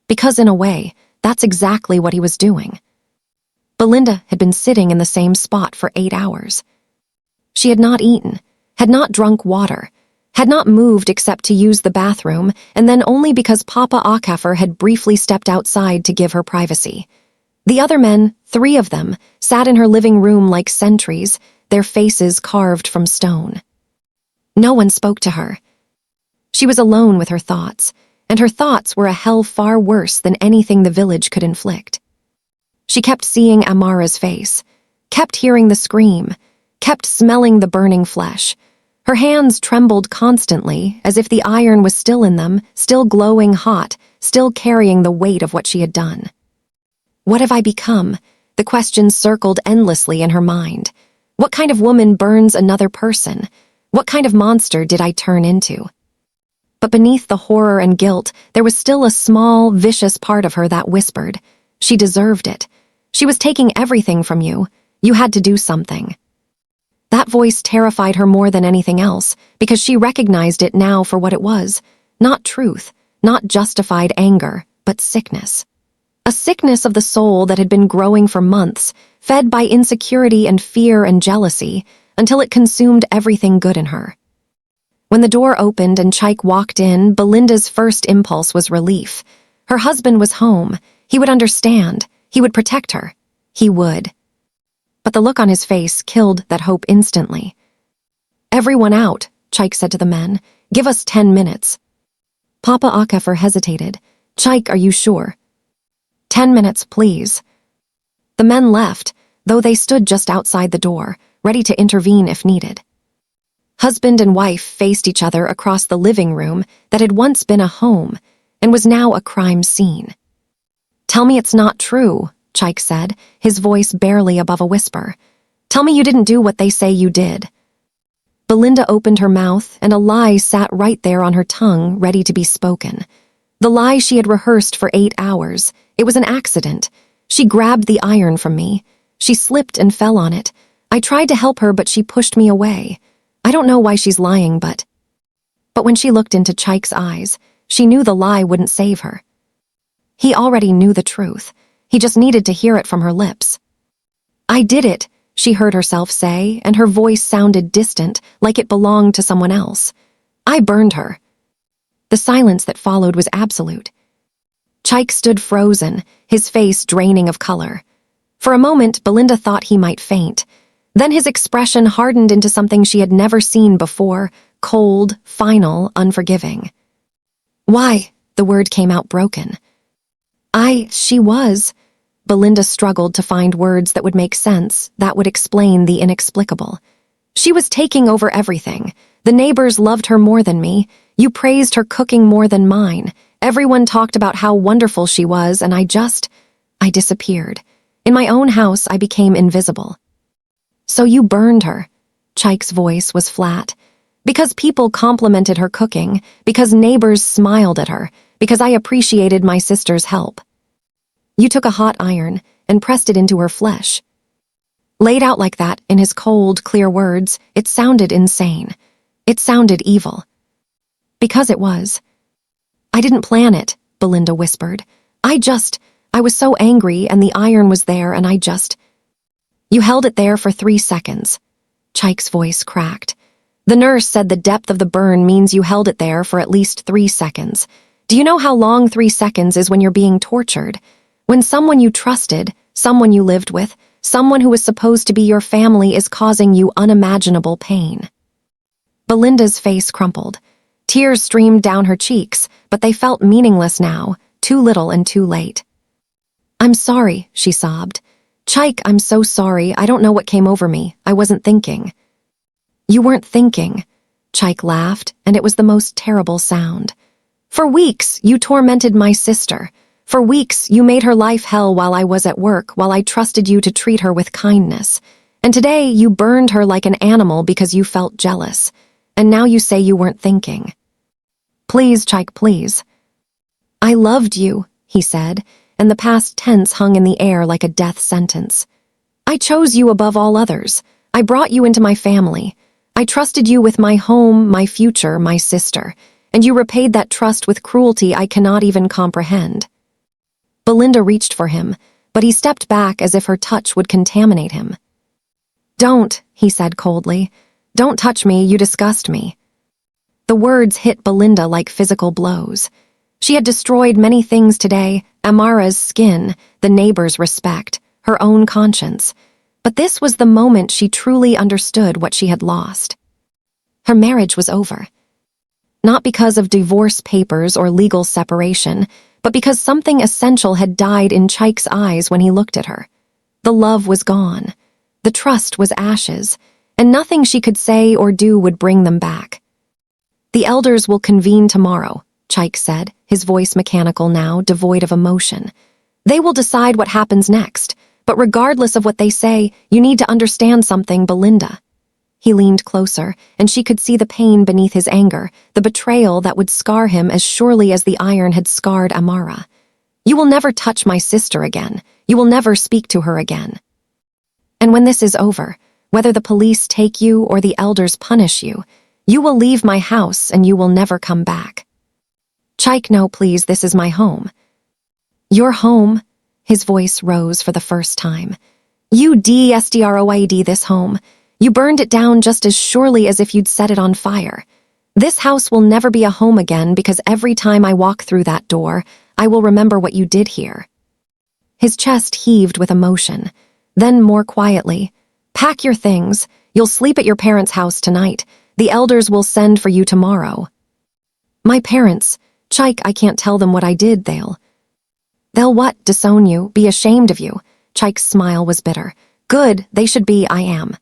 Because in a way, that's exactly what he was doing. Belinda had been sitting in the same spot for 8 hours. She had not eaten, had not drunk water, had not moved except to use the bathroom, and then only because Papa Akafer had briefly stepped outside to give her privacy. The other men, 3 of them, sat in her living room like sentries, their faces carved from stone. No one spoke to her. She was alone with her thoughts, and her thoughts were a hell far worse than anything the village could inflict. She kept seeing Amara's face, kept hearing the scream, kept smelling the burning flesh. Her hands trembled constantly, as if the iron was still in them, still glowing hot, still carrying the weight of what she had done. What have I become? The question circled endlessly in her mind. What kind of woman burns another person? What kind of monster did I turn into? But beneath the horror and guilt, there was still a small, vicious part of her that whispered, "She deserved it. She was taking everything from you. You had to do something." That voice terrified her more than anything else, because she recognized it now for what it was. Not truth, not justified anger, but sickness. A sickness of the soul that had been growing for months, fed by insecurity and fear and jealousy, until it consumed everything good in her. When the door opened and Chaik walked in, Belinda's first impulse was relief. Her husband was home. He would understand. He would protect her. He would. But the look on his face killed that hope instantly. "Everyone out," Chaik said to the men. "Give us 10 minutes. Papa Akefer hesitated. "Chaik, are you sure?" 10 minutes, please." The men left, though they stood just outside the door, ready to intervene if needed. Husband and wife faced each other across the living room that had once been a home and was now a crime scene. "Tell me it's not true," Chaik said, his voice barely above a whisper. "Tell me you didn't do what they say you did." Belinda opened her mouth, and a lie sat right there on her tongue, ready to be spoken. The lie she had rehearsed for 8 hours. It was an accident. She grabbed the iron from me. She slipped and fell on it. I tried to help her, but she pushed me away. I don't know why she's lying, but when she looked into Chaik's eyes, she knew the lie wouldn't save her. He already knew the truth. He just needed to hear it from her lips. "I did it," she heard herself say, and her voice sounded distant, like it belonged to someone else. "I burned her." The silence that followed was absolute. Chaik stood frozen, his face draining of color. For a moment, Belinda thought he might faint. Then his expression hardened into something she had never seen before, cold, final, unforgiving. "Why?" The word came out broken. She was." Belinda struggled to find words that would make sense, that would explain the inexplicable. "She was taking over everything. The neighbors loved her more than me. You praised her cooking more than mine. Everyone talked about how wonderful she was, and I disappeared. In my own house, I became invisible." "So you burned her." Chaik's voice was flat. "Because people complimented her cooking, because neighbors smiled at her, because I appreciated my sister's help. You took a hot iron and pressed it into her flesh." Laid out like that, in his cold, clear words, it sounded insane. It sounded evil. Because it was. "I didn't plan it," Belinda whispered. I was so angry, and the iron was there, and You held it there for 3 seconds. Chaik's voice cracked. "The nurse said the depth of the burn means you held it there for at least 3 seconds. Do you know how long 3 seconds is when you're being tortured? When someone you trusted, someone you lived with, someone who was supposed to be your family is causing you unimaginable pain." Belinda's face crumpled. Tears streamed down her cheeks, but they felt meaningless now, too little and too late. "I'm sorry," she sobbed. "Chaik, I'm so sorry. I don't know what came over me. I wasn't thinking." "You weren't thinking." Chaik laughed, and it was the most terrible sound. "For weeks, you tormented my sister. For weeks, you made her life hell while I was at work, while I trusted you to treat her with kindness. And today, you burned her like an animal because you felt jealous. And now you say you weren't thinking." "Please, Chaik, please." "I loved you," he said, and the past tense hung in the air like a death sentence. "I chose you above all others. I brought you into my family. I trusted you with my home, my future, my sister, and you repaid that trust with cruelty I cannot even comprehend." Belinda reached for him, but he stepped back as if her touch would contaminate him. "Don't," he said coldly. "Don't touch me, you disgust me." The words hit Belinda like physical blows. She had destroyed many things today, Amara's skin, the neighbor's respect, her own conscience. But this was the moment she truly understood what she had lost. Her marriage was over. Not because of divorce papers or legal separation, but because something essential had died in Chaik's eyes when he looked at her. The love was gone. The trust was ashes, and nothing she could say or do would bring them back. "The elders will convene tomorrow," Chaik said, his voice mechanical now, devoid of emotion. "They will decide what happens next, but regardless of what they say, you need to understand something, Belinda." He leaned closer, and she could see the pain beneath his anger, the betrayal that would scar him as surely as the iron had scarred Amara. "You will never touch my sister again. You will never speak to her again. And when this is over, whether the police take you or the elders punish you, you will leave my house and you will never come back." "Chike, no, please, this is my home." "Your home?" His voice rose for the first time. "You destroyed this home. You burned it down just as surely as if you'd set it on fire. This house will never be a home again because every time I walk through that door, I will remember what you did here." His chest heaved with emotion. Then, more quietly, "Pack your things. You'll sleep at your parents' house tonight. The elders will send for you tomorrow." "My parents? Chike, I can't tell them what I did. They'll what? Disown you? Be ashamed of you?" Chike's smile was bitter. "Good, they should be. I am."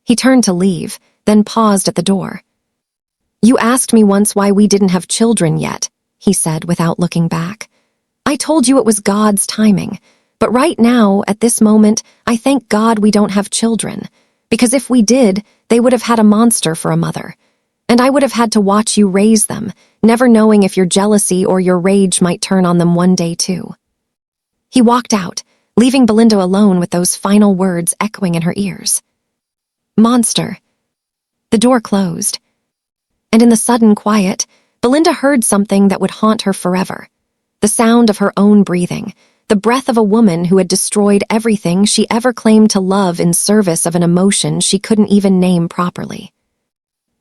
He turned to leave, then paused at the door. "You asked me once why we didn't have children yet," he said without looking back. "I told you it was God's timing. But right now, at this moment, I thank God we don't have children. Because if we did, they would have had a monster for a mother. And I would have had to watch you raise them, never knowing if your jealousy or your rage might turn on them one day too." He walked out, leaving Belinda alone with those final words echoing in her ears. "Monster." The door closed. And in the sudden quiet, Belinda heard something that would haunt her forever. The sound of her own breathing, the breath of a woman who had destroyed everything she ever claimed to love in service of an emotion she couldn't even name properly.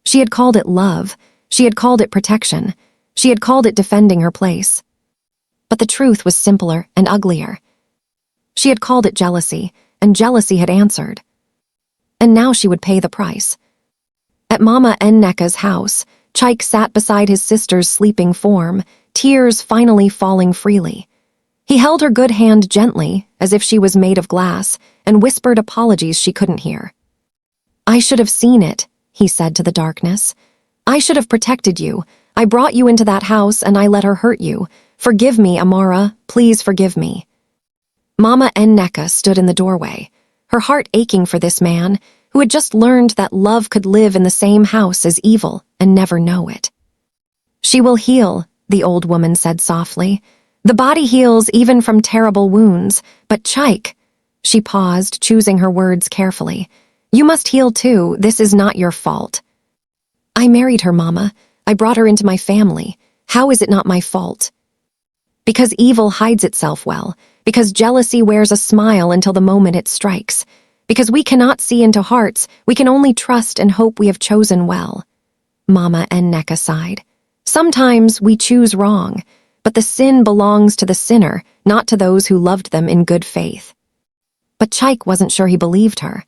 She had called it love, she had called it protection, she had called it defending her place. But the truth was simpler and uglier. She had called it jealousy, and jealousy had answered. And now she would pay the price. At Mama Nneka's house, Chike sat beside his sister's sleeping form, tears finally falling freely. He held her good hand gently, as if she was made of glass, and whispered apologies she couldn't hear. "I should have seen it," he said to the darkness. "I should have protected you. I brought you into that house and I let her hurt you. Forgive me, Amara. Please forgive me." Mama Nneka stood in the doorway, her heart aching for this man who had just learned that love could live in the same house as evil and never know it. "She will heal," the old woman said softly. "The body heals even from terrible wounds, but Chike—" She paused, choosing her words carefully. "You must heal too. This is not your fault." "I married her, Mama. I brought her into my family. How is it not my fault?" "Because evil hides itself well, because jealousy wears a smile until the moment it strikes, because we cannot see into hearts, we can only trust and hope we have chosen well." Mama Nneka sighed. "Sometimes we choose wrong, but the sin belongs to the sinner, not to those who loved them in good faith." But Chike wasn't sure he believed her.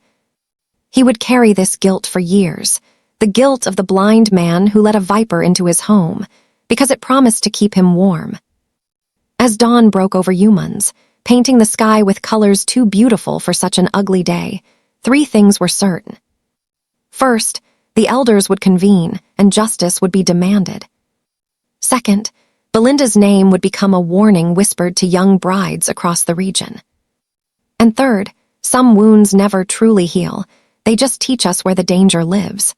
He would carry this guilt for years, the guilt of the blind man who let a viper into his home, because it promised to keep him warm. As dawn broke over humans, painting the sky with colors too beautiful for such an ugly day, 3 things were certain. First, the elders would convene and justice would be demanded. Second, Belinda's name would become a warning whispered to young brides across the region. And third, some wounds never truly heal, they just teach us where the danger lives.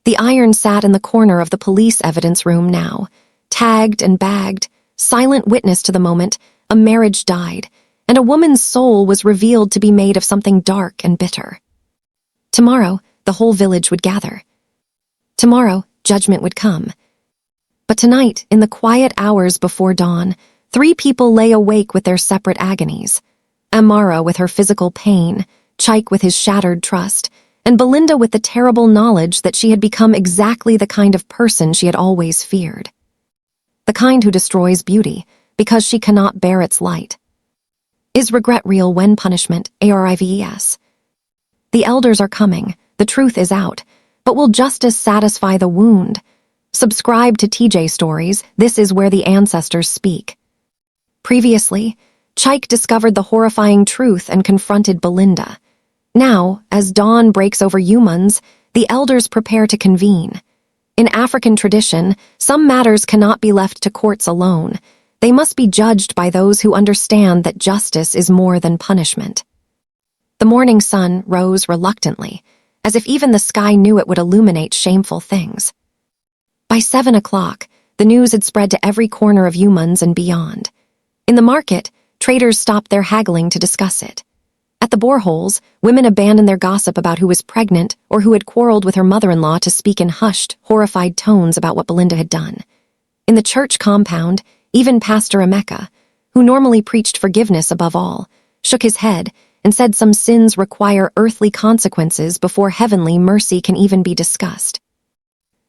The iron sat in the corner of the police evidence room now, tagged and bagged, silent witness to the moment a marriage died, and a woman's soul was revealed to be made of something dark and bitter. Tomorrow, the whole village would gather. Tomorrow, judgment would come. But tonight, in the quiet hours before dawn, 3 people lay awake with their separate agonies. Amara with her physical pain, Chike with his shattered trust, and Belinda with the terrible knowledge that she had become exactly the kind of person she had always feared. The kind who destroys beauty because she cannot bear its light. Is regret real when punishment arrives? The elders are coming, the truth is out, but will justice satisfy the wound? Subscribe to TJ Stories, this is where the ancestors speak. Previously, Chike discovered the horrifying truth and confronted Belinda. Now, as dawn breaks over humans, the elders prepare to convene. In African tradition, some matters cannot be left to courts alone. They must be judged by those who understand that justice is more than punishment. The morning sun rose reluctantly, as if even the sky knew it would illuminate shameful things. By 7 o'clock, the news had spread to every corner of Umans and beyond. In the market, traders stopped their haggling to discuss it. At the boreholes, women abandoned their gossip about who was pregnant or who had quarreled with her mother-in-law to speak in hushed, horrified tones about what Belinda had done. In the church compound, even Pastor Emeka, who normally preached forgiveness above all, shook his head and said some sins require earthly consequences before heavenly mercy can even be discussed.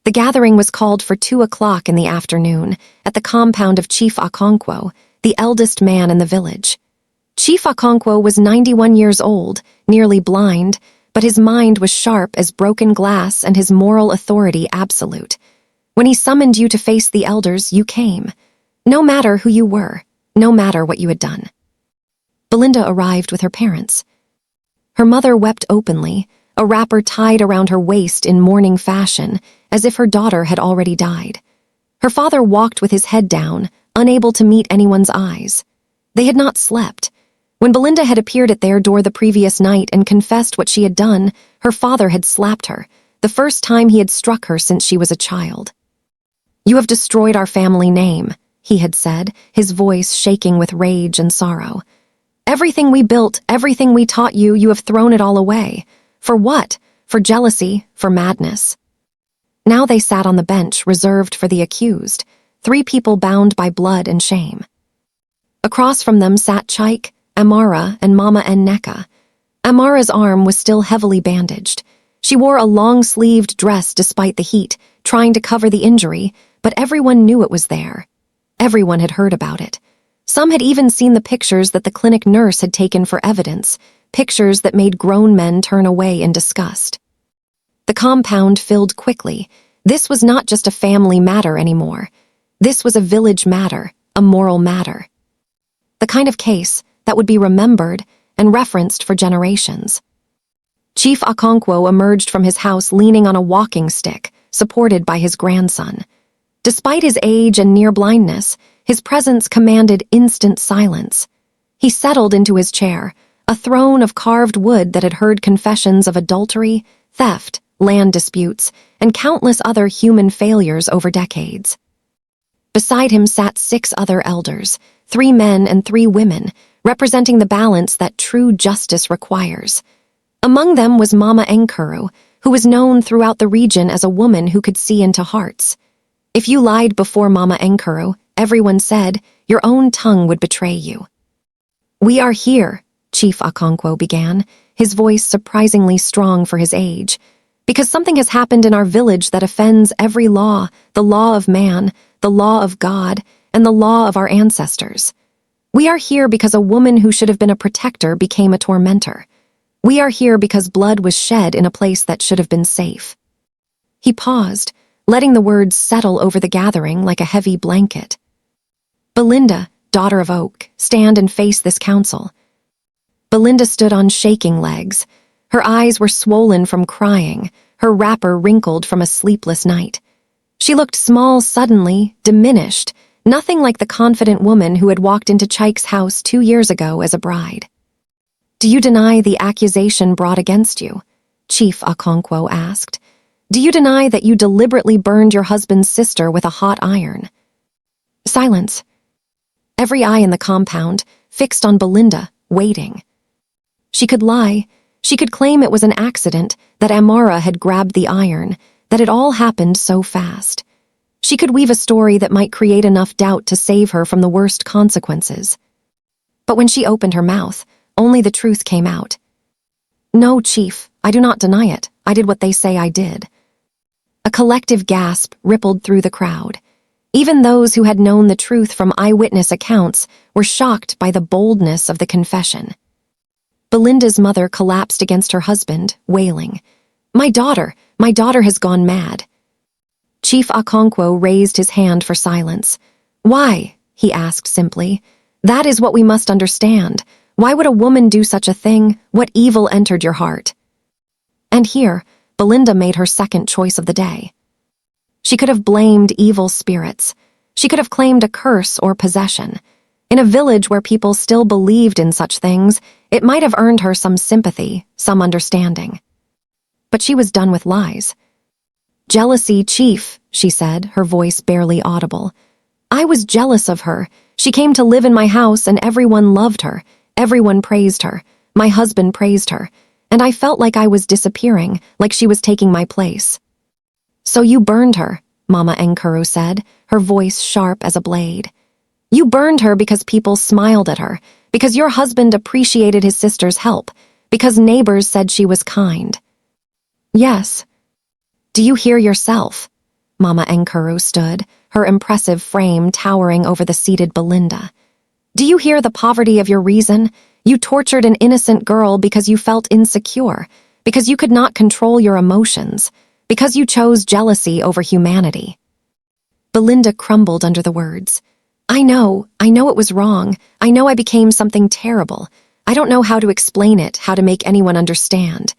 The gathering was called for 2 o'clock in the afternoon at the compound of Chief Okonkwo, the eldest man in the village. Chief Okonkwo was 91 years old, nearly blind, but his mind was sharp as broken glass and his moral authority absolute. When he summoned you to face the elders, you came. No matter who you were, no matter what you had done. Belinda arrived with her parents. Her mother wept openly, a wrapper tied around her waist in mourning fashion, as if her daughter had already died. Her father walked with his head down, unable to meet anyone's eyes. They had not slept. When Belinda had appeared at their door the previous night and confessed what she had done, her father had slapped her, the first time he had struck her since she was a child. "You have destroyed our family name," he had said, his voice shaking with rage and sorrow. "Everything we built, everything we taught you, you have thrown it all away. For what? For jealousy, for madness." Now they sat on the bench reserved for the accused, 3 people bound by blood and shame. Across from them sat Chaik, Amara, and Mama Nneka. Amara's arm was still heavily bandaged. She wore a long-sleeved dress despite the heat, trying to cover the injury, but everyone knew it was there. Everyone had heard about it. Some had even seen the pictures that the clinic nurse had taken for evidence, pictures that made grown men turn away in disgust. The compound filled quickly. This was not just a family matter anymore. This was a village matter, a moral matter. The kind of case that would be remembered and referenced for generations. Chief Okonkwo emerged from his house leaning on a walking stick, supported by his grandson. Despite his age and near blindness, his presence commanded instant silence. He settled into his chair, a throne of carved wood that had heard confessions of adultery, theft, land disputes, and countless other human failures over decades. Beside him sat 6 other elders, 3 men and 3 women, representing the balance that true justice requires. Among them was Mama Nkuru, who was known throughout the region as a woman who could see into hearts. If you lied before Mama Nkuru, everyone said, your own tongue would betray you. "We are here," Chief Okonkwo began, his voice surprisingly strong for his age, "because something has happened in our village that offends every law, the law of man, the law of God, and the law of our ancestors. We are here because a woman who should have been a protector became a tormentor. We are here because blood was shed in a place that should have been safe." He paused, letting the words settle over the gathering like a heavy blanket. "Belinda, daughter of Oak, stand and face this council." Belinda stood on shaking legs. Her eyes were swollen from crying, her wrapper wrinkled from a sleepless night. She looked small suddenly, diminished, nothing like the confident woman who had walked into Chaik's house 2 years ago as a bride. "Do you deny the accusation brought against you?" Chief Okonkwo asked. "Do you deny that you deliberately burned your husband's sister with a hot iron?" Silence. Every eye in the compound, fixed on Belinda, waiting. She could lie. She could claim it was an accident, that Amara had grabbed the iron, that it all happened so fast. She could weave a story that might create enough doubt to save her from the worst consequences. But when she opened her mouth, only the truth came out. "No, Chief, I do not deny it. I did what they say I did." A collective gasp rippled through the crowd. Even those who had known the truth from eyewitness accounts were shocked by the boldness of the confession. Belinda's mother collapsed against her husband, wailing, my daughter has gone mad." Chief Okonkwo raised his hand for silence. "Why?" he asked simply. "That is what we must understand. Why would a woman do such a thing? What evil entered your heart?" And here, Belinda made her second choice of the day. She could have blamed evil spirits. She could have claimed a curse or possession. In a village where people still believed in such things, it might have earned her some sympathy, some understanding. But but she was done with lies. "Jealousy, Chief," she said, her voice barely audible. "I was jealous of her. She came to live in my house and everyone loved her. Everyone praised her. My husband praised her. And I felt like I was disappearing, like she was taking my place." "So you burned her," Mama Enkuru said, her voice sharp as a blade. "You burned her because people smiled at her, because your husband appreciated his sister's help, because neighbors said she was kind." "Yes." "Do you hear yourself?" Mama Enkuru stood, her impressive frame towering over the seated Belinda. "Do you hear the poverty of your reason? You tortured an innocent girl because you felt insecure, because you could not control your emotions, because you chose jealousy over humanity." Belinda crumbled under the words. I know it was wrong. I know I became something terrible. I don't know how to explain it, how to make anyone understand."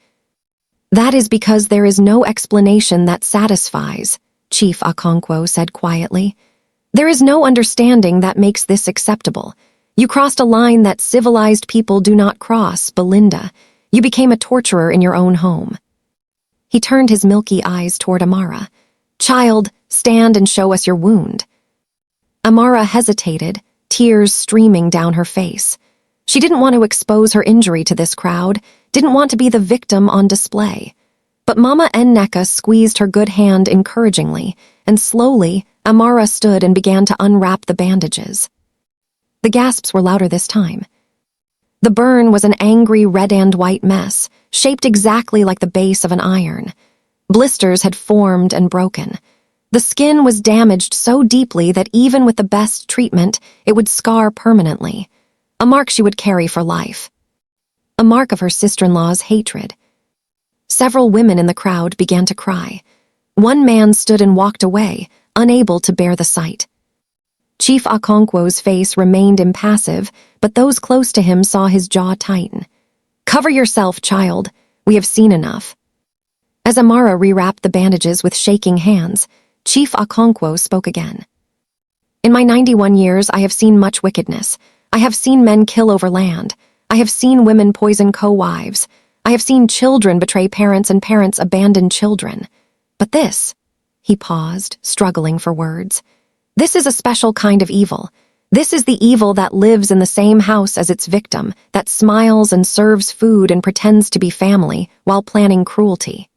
"That is because there is no explanation that satisfies," Chief Okonkwo said quietly. "There is no understanding that makes this acceptable. You crossed a line that civilized people do not cross, Belinda. You became a torturer in your own home." He turned his milky eyes toward Amara. "Child, stand and show us your wound." Amara hesitated, tears streaming down her face. She didn't want to expose her injury to this crowd, didn't want to be the victim on display. But Mama Nneka squeezed her good hand encouragingly, and slowly, Amara stood and began to unwrap the bandages. The gasps were louder this time. The burn was an angry red and white mess, shaped exactly like the base of an iron. Blisters had formed and broken. The skin was damaged so deeply that even with the best treatment, it would scar permanently. A mark she would carry for life. A mark of her sister-in-law's hatred. Several women in the crowd began to cry. One man stood and walked away, unable to bear the sight. Chief Okonkwo's face remained impassive, but those close to him saw his jaw tighten. "Cover yourself, child. We have seen enough." As Amara rewrapped the bandages with shaking hands, Chief Okonkwo spoke again. "In my 91 years, I have seen much wickedness. I have seen men kill over land. I have seen women poison co-wives. I have seen children betray parents and parents abandon children. But this," he paused, struggling for words, "this is a special kind of evil. This is the evil that lives in the same house as its victim, that smiles and serves food and pretends to be family while planning cruelty.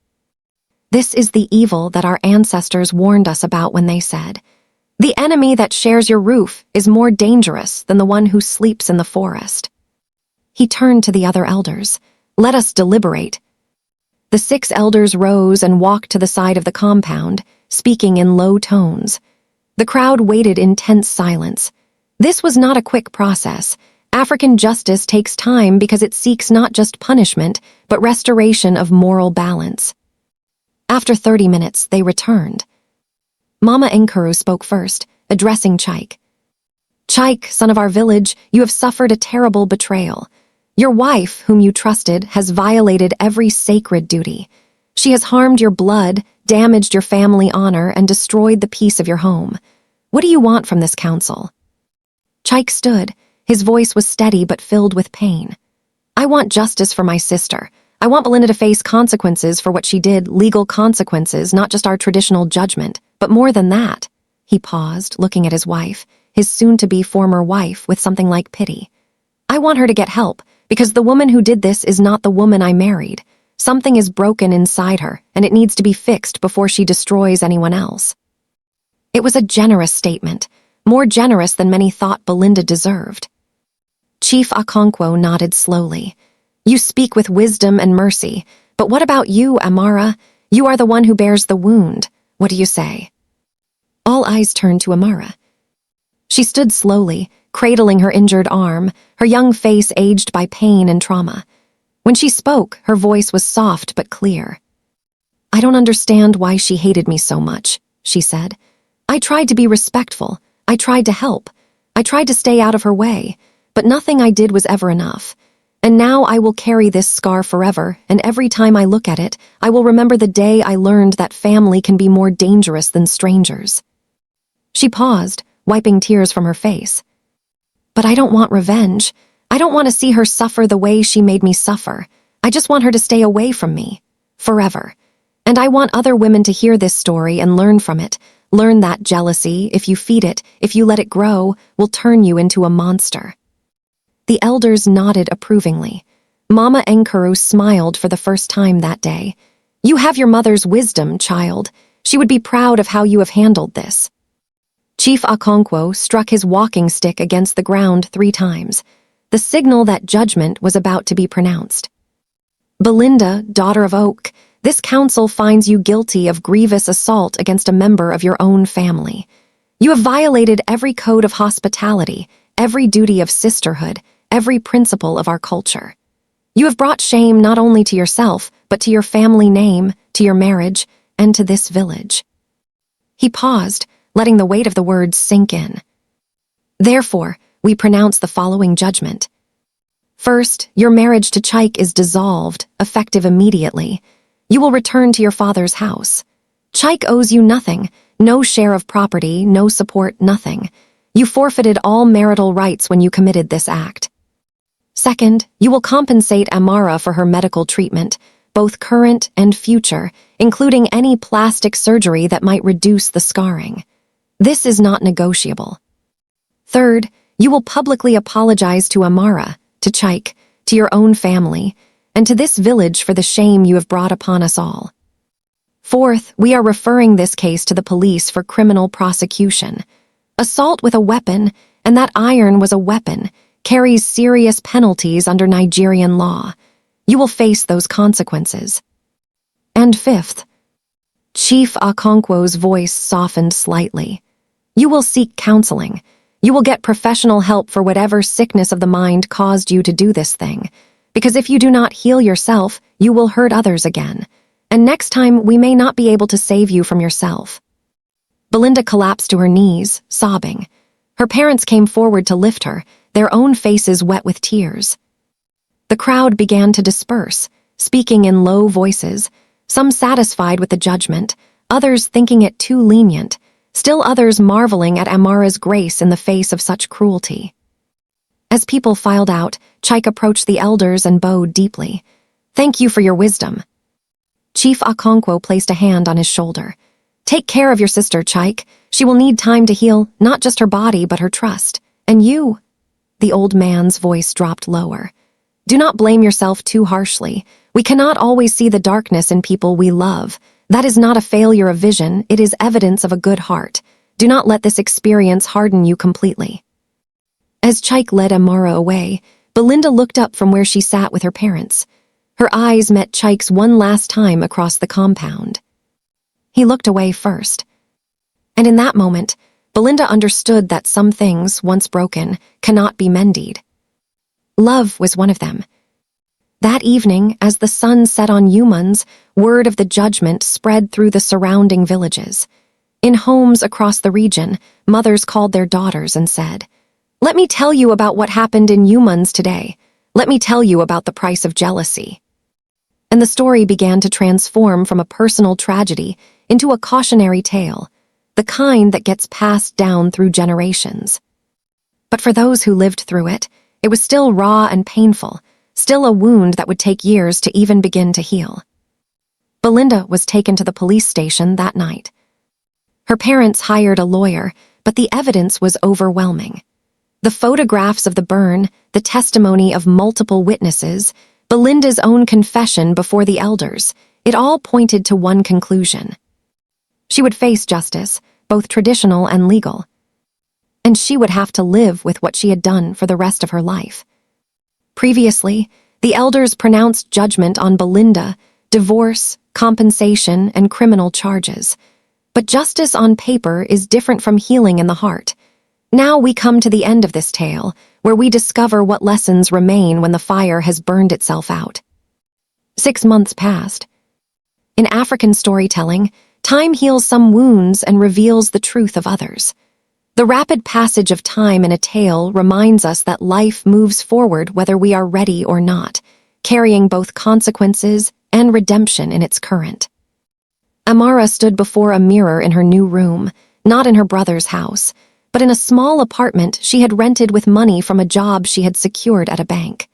This is the evil that our ancestors warned us about when they said, 'The enemy that shares your roof is more dangerous than the one who sleeps in the forest.'" He turned to the other elders. "Let us deliberate." The 6 elders rose and walked to the side of the compound, speaking in low tones. The crowd waited in tense silence. This was not a quick process. African justice takes time because it seeks not just punishment, but restoration of moral balance. After 30 minutes, they returned. Mama Enkuru spoke first, addressing Chaik. "Chaik, son of our village, you have suffered a terrible betrayal. Your wife, whom you trusted, has violated every sacred duty. She has harmed your blood, damaged your family honor, and destroyed the peace of your home. What do you want from this council?" Chaik stood. His voice was steady but filled with pain. "I want justice for my sister. I want Belinda to face consequences for what she did, legal consequences, not just our traditional judgment. But more than that." He paused, looking at his wife, his soon-to-be former wife, with something like pity. "I want her to get help, because the woman who did this is not the woman I married. Something is broken inside her, and it needs to be fixed before she destroys anyone else." It was a generous statement, more generous than many thought Belinda deserved. Chief Okonkwo nodded slowly. "You speak with wisdom and mercy, but what about you, Amara? You are the one who bears the wound. What do you say?" All eyes turned to Amara. She stood slowly, cradling her injured arm, her young face aged by pain and trauma. When she spoke, her voice was soft but clear. "I don't understand why she hated me so much," she said. "I tried to be respectful. I tried to help. I tried to stay out of her way, but nothing I did was ever enough. And now I will carry this scar forever, and every time I look at it, I will remember the day I learned that family can be more dangerous than strangers." She paused, wiping tears from her face. "But I don't want revenge. I don't want to see her suffer the way she made me suffer. I just want her to stay away from me. forever. And I want other women to hear this story and learn from it. Learn that jealousy, if you feed it, if you let it grow, will turn you into a monster." The elders nodded approvingly. Mama Enkuru smiled for the first time that day. "You have your mother's wisdom, child. She would be proud of how you have handled this." Chief Okonkwo struck his walking stick against the ground 3 times, the signal that judgment was about to be pronounced. "Belinda, daughter of Oak, this council finds you guilty of grievous assault against a member of your own family. You have violated every code of hospitality, every duty of sisterhood, every principle of our culture. You have brought shame not only to yourself, but to your family name, to your marriage, and to this village." He paused, letting the weight of the words sink in. "Therefore, we pronounce the following judgment. First, your marriage to Chaik is dissolved, effective immediately. You will return to your father's house. Chaik owes you nothing, no share of property, no support, nothing. You forfeited all marital rights when you committed this act. Second, you will compensate Amara for her medical treatment, both current and future, including any plastic surgery that might reduce the scarring. This is not negotiable. Third, you will publicly apologize to Amara, to Chaik, to your own family, and to this village for the shame you have brought upon us all. Fourth, we are referring this case to the police for criminal prosecution. Assault with a weapon, and that iron was a weapon, carries serious penalties under Nigerian law. You will face those consequences. And fifth," Chief Okonkwo's voice softened slightly, "you will seek counseling. You will get professional help for whatever sickness of the mind caused you to do this thing. Because if you do not heal yourself, you will hurt others again. And next time, we may not be able to save you from yourself." Belinda collapsed to her knees, sobbing. Her parents came forward to lift her, their own faces wet with tears. The crowd began to disperse, speaking in low voices, some satisfied with the judgment, others thinking it too lenient, still others marveling at Amara's grace in the face of such cruelty. As people filed out, Chaik approached the elders and bowed deeply. "Thank you for your wisdom." Chief Okonkwo placed a hand on his shoulder. "Take care of your sister, Chaik. She will need time to heal, not just her body, but her trust. And you—" The old man's voice dropped lower. "Do not blame yourself too harshly. We cannot always see the darkness in people we love. That is not a failure of vision, it is evidence of a good heart. Do not let this experience harden you completely." As Chaik led Amara away, Belinda looked up from where she sat with her parents. Her eyes met Chaik's one last time across the compound. He looked away first. And in that moment, Belinda understood that some things, once broken, cannot be mended. Love was one of them. That evening, as the sun set on humans, word of the judgment spread through the surrounding villages. In homes across the region, mothers called their daughters and said, "Let me tell you about what happened in humans today. Let me tell you about the price of jealousy." And the story began to transform from a personal tragedy into a cautionary tale, the kind that gets passed down through generations. But for those who lived through it, it was still raw and painful, still a wound that would take years to even begin to heal. Belinda was taken to the police station that night. Her parents hired a lawyer, but the evidence was overwhelming. The photographs of the burn, the testimony of multiple witnesses, Belinda's own confession before the elders, it all pointed to one conclusion. She would face justice, both traditional and legal. And she would have to live with what she had done for the rest of her life. Previously, the elders pronounced judgment on Belinda, divorce, compensation, and criminal charges. But justice on paper is different from healing in the heart. Now we come to the end of this tale, where we discover what lessons remain when the fire has burned itself out. 6 months passed. In African storytelling, time heals some wounds and reveals the truth of others. The rapid passage of time in a tale reminds us that life moves forward whether we are ready or not, carrying both consequences and redemption in its current. Amara stood before a mirror in her new room, not in her brother's house, but in a small apartment she had rented with money from a job she had secured at a bank.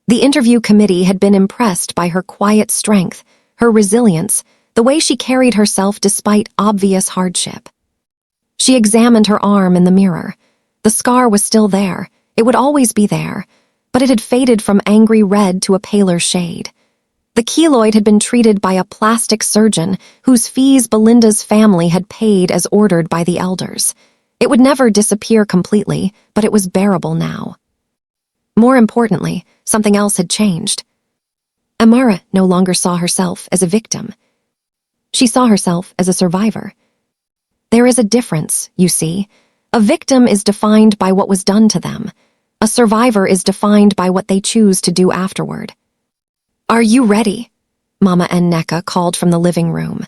The interview committee had been impressed by her quiet strength, her resilience, the way she carried herself despite obvious hardship. She examined her arm in the mirror. The scar was still there. It would always be there, but it had faded from angry red to a paler shade. The keloid had been treated by a plastic surgeon whose fees Belinda's family had paid as ordered by the elders. It would never disappear completely, but it was bearable now. More importantly, something else had changed. Amara no longer saw herself as a victim. She saw herself as a survivor. There is a difference, you see. A victim is defined by what was done to them. A survivor is defined by what they choose to do afterward. "Are you ready?" Mama Nneka called from the living room.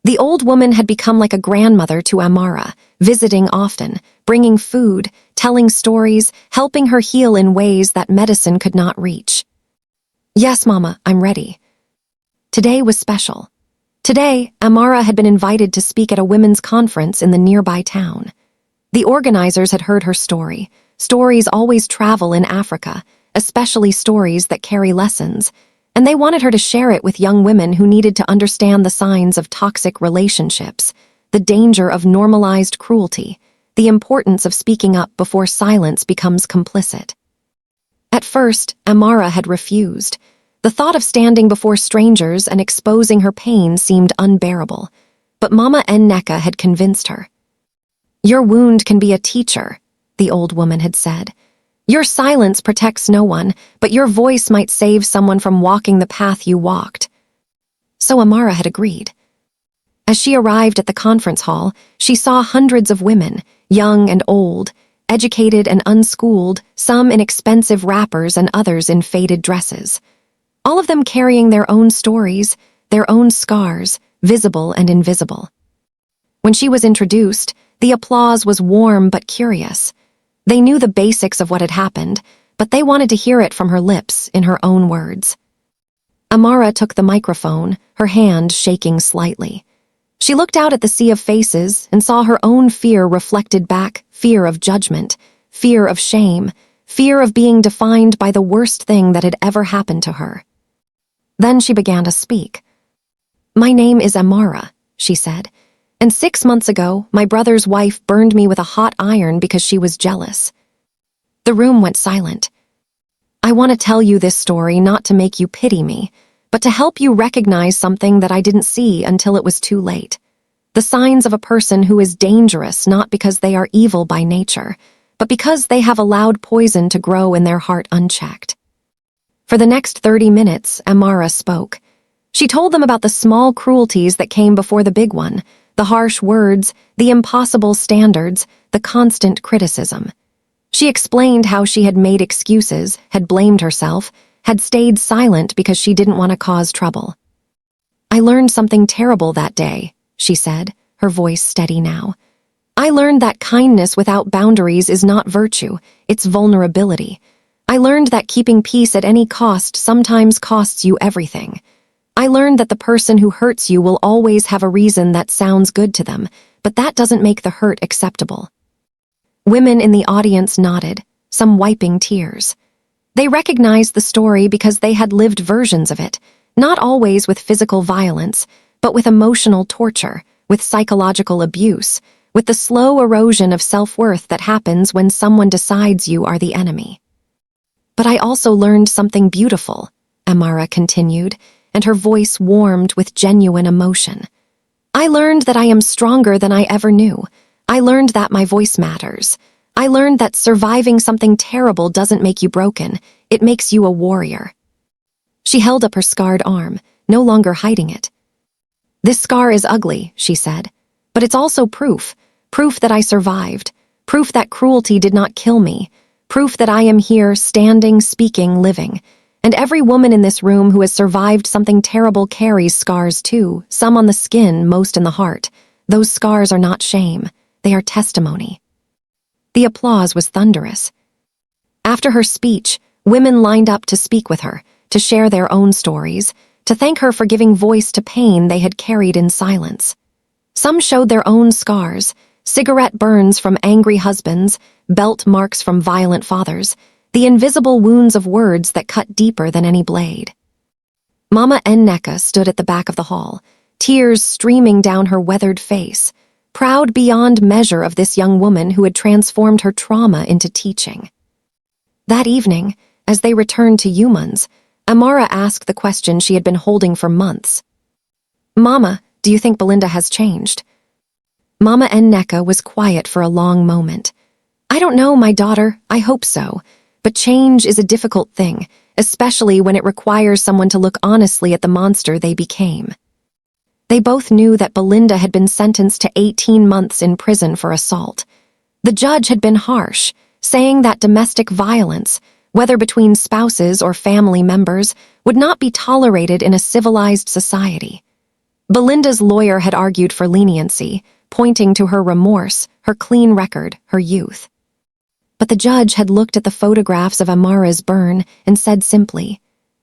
The old woman had become like a grandmother to Amara, visiting often, bringing food, telling stories, helping her heal in ways that medicine could not reach. "Yes, Mama, I'm ready." Today was special. Today, Amara had been invited to speak at a women's conference in the nearby town. The organizers had heard her story. Stories always travel in Africa, especially stories that carry lessons, and they wanted her to share it with young women who needed to understand the signs of toxic relationships, the danger of normalized cruelty, the importance of speaking up before silence becomes complicit. At first, Amara had refused. The thought of standing before strangers and exposing her pain seemed unbearable, but Mama Nneka had convinced her. "Your wound can be a teacher," the old woman had said. "Your silence protects no one, but your voice might save someone from walking the path you walked." So Amara had agreed. As she arrived at the conference hall, she saw hundreds of women, young and old, educated and unschooled, some in expensive wrappers and others in faded dresses. All of them carrying their own stories, their own scars, visible and invisible. When she was introduced, the applause was warm but curious. They knew the basics of what had happened, but they wanted to hear it from her lips in her own words. Amara took the microphone, her hand shaking slightly. She looked out at the sea of faces and saw her own fear reflected back, fear of judgment, fear of shame, fear of being defined by the worst thing that had ever happened to her. Then she began to speak. "My name is Amara," she said, "and 6 months ago, my brother's wife burned me with a hot iron because she was jealous." The room went silent. "I want to tell you this story not to make you pity me, but to help you recognize something that I didn't see until it was too late. The signs of a person who is dangerous not because they are evil by nature, but because they have allowed poison to grow in their heart unchecked." For the next 30 minutes, Amara spoke. She told them about the small cruelties that came before the big one, the harsh words, the impossible standards, the constant criticism. She explained how she had made excuses, had blamed herself, had stayed silent because she didn't want to cause trouble. "I learned something terrible that day," she said, her voice steady now. "I learned that kindness without boundaries is not virtue, it's vulnerability. I learned that keeping peace at any cost sometimes costs you everything. I learned that the person who hurts you will always have a reason that sounds good to them, but that doesn't make the hurt acceptable." Women in the audience nodded, some wiping tears. They recognized the story because they had lived versions of it, not always with physical violence, but with emotional torture, with psychological abuse, with the slow erosion of self-worth that happens when someone decides you are the enemy. "But I also learned something beautiful," Amara continued, and her voice warmed with genuine emotion. "I learned that I am stronger than I ever knew. I learned that my voice matters. I learned that surviving something terrible doesn't make you broken, it makes you a warrior." She held up her scarred arm, no longer hiding it. "This scar is ugly," she said, "but it's also proof that I survived, proof that cruelty did not kill me, proof that I am here, standing, speaking, living. And every woman in this room who has survived something terrible carries scars too, some on the skin, most in the heart. Those scars are not shame, they are testimony." The applause was thunderous. After her speech, women lined up to speak with her, to share their own stories, to thank her for giving voice to pain they had carried in silence. Some showed their own scars, cigarette burns from angry husbands, belt marks from violent fathers, the invisible wounds of words that cut deeper than any blade. Mama Enneka stood at the back of the hall, tears streaming down her weathered face, proud beyond measure of this young woman who had transformed her trauma into teaching. That evening, as they returned to Yuman's, Amara asked the question she had been holding for months. "Mama, do you think Belinda has changed?" Mama Enneka was quiet for a long moment. "I don't know, my daughter, I hope so. But change is a difficult thing, especially when it requires someone to look honestly at the monster they became." They both knew that Belinda had been sentenced to 18 months in prison for assault. The judge had been harsh, saying that domestic violence, whether between spouses or family members, would not be tolerated in a civilized society. Belinda's lawyer had argued for leniency, pointing to her remorse, her clean record, her youth. But the judge had looked at the photographs of Amara's burn and said simply,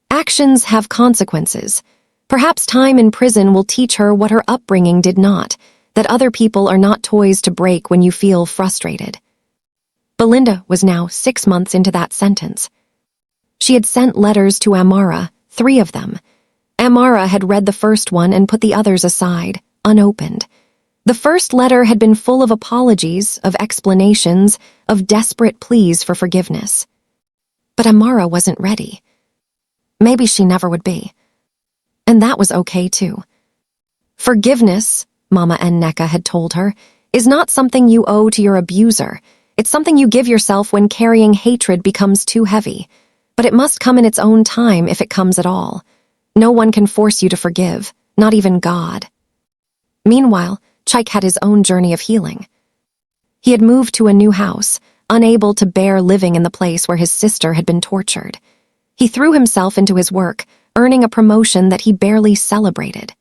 "Actions have consequences. Perhaps time in prison will teach her what her upbringing did not, that other people are not toys to break when you feel frustrated." Belinda was now 6 months into that sentence. She had sent letters to Amara, 3 of them. Amara had read the first one and put the others aside, unopened. The first letter had been full of apologies, of explanations, of desperate pleas for forgiveness. But Amara wasn't ready. Maybe she never would be. And that was okay too. Forgiveness, Mama Enneka had told her, is not something you owe to your abuser. It's something you give yourself when carrying hatred becomes too heavy. But it must come in its own time if it comes at all. No one can force you to forgive, not even God. Meanwhile, Chaik had his own journey of healing. He had moved to a new house, unable to bear living in the place where his sister had been tortured. He threw himself into his work, earning a promotion that he barely celebrated.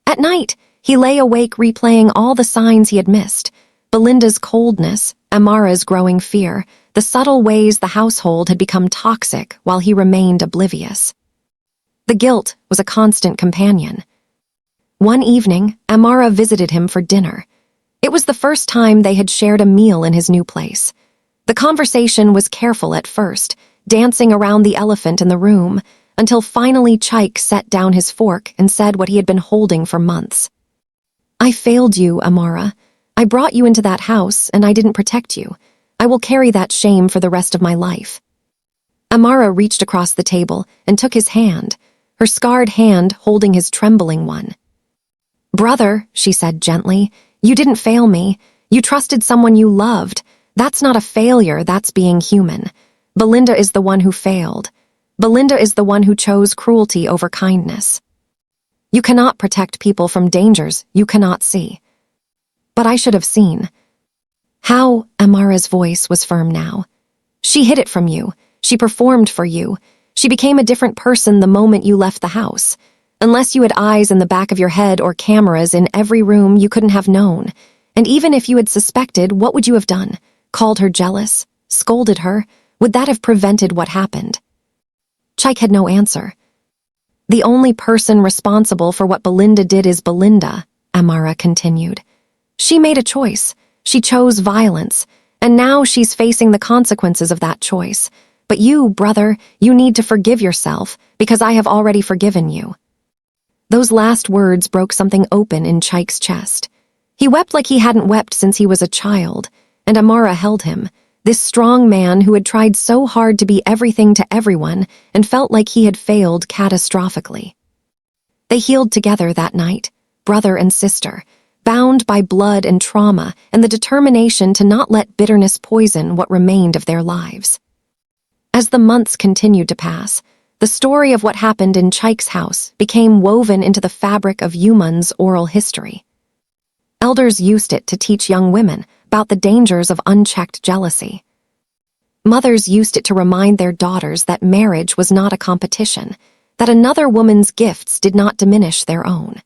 At night, he lay awake replaying all the signs he had missed: Belinda's coldness, Amara's growing fear, the subtle ways the household had become toxic while he remained oblivious. The guilt was a constant companion. One evening, Amara visited him for dinner. It was the first time they had shared a meal in his new place. The conversation was careful at first, dancing around the elephant in the room, until finally Chaik set down his fork and said what he had been holding for months. "I failed you, Amara. I brought you into that house, and I didn't protect you. I will carry that shame for the rest of my life." Amara reached across the table and took his hand, her scarred hand holding his trembling one. "Brother," she said gently, "you didn't fail me. You trusted someone you loved. That's not a failure, that's being human. Belinda is the one who failed. Belinda is the one who chose cruelty over kindness. You cannot protect people from dangers you cannot see." "But I should have seen." "How?" Amara's voice was firm now. "She hid it from you. She performed for you. She became a different person the moment you left the house. Unless you had eyes in the back of your head or cameras in every room, you couldn't have known. And even if you had suspected, what would you have done? Called her jealous? Scolded her? Would that have prevented what happened?" Chaik had no answer. "The only person responsible for what Belinda did is Belinda," Amara continued. "She made a choice. She chose violence, and now she's facing the consequences of that choice. But you, brother, you need to forgive yourself, because I have already forgiven you." Those last words broke something open in Chaik's chest. He wept like he hadn't wept since he was a child, and Amara held him, this strong man who had tried so hard to be everything to everyone and felt like he had failed catastrophically. They healed together that night, brother and sister, bound by blood and trauma and the determination to not let bitterness poison what remained of their lives. As the months continued to pass, the story of what happened in Chaik's house became woven into the fabric of Yuman's oral history. Elders used it to teach young women about the dangers of unchecked jealousy. Mothers used it to remind their daughters that marriage was not a competition, that another woman's gifts did not diminish their own.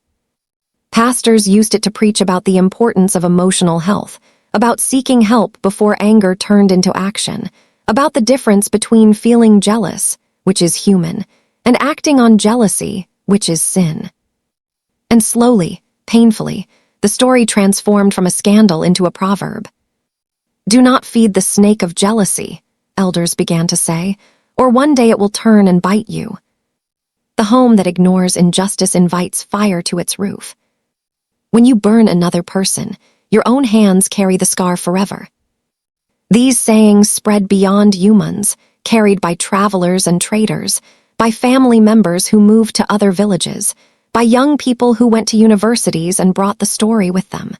Pastors used it to preach about the importance of emotional health, about seeking help before anger turned into action, about the difference between feeling jealous, which is human, and acting on jealousy, which is sin. And slowly, painfully, the story transformed from a scandal into a proverb. "Do not feed the snake of jealousy," elders began to say, "or one day it will turn and bite you." The home that ignores injustice invites fire to its roof. When you burn another person, your own hands carry the scar forever. These sayings spread beyond humans, carried by travelers and traders, by family members who moved to other villages, by young people who went to universities and brought the story with them.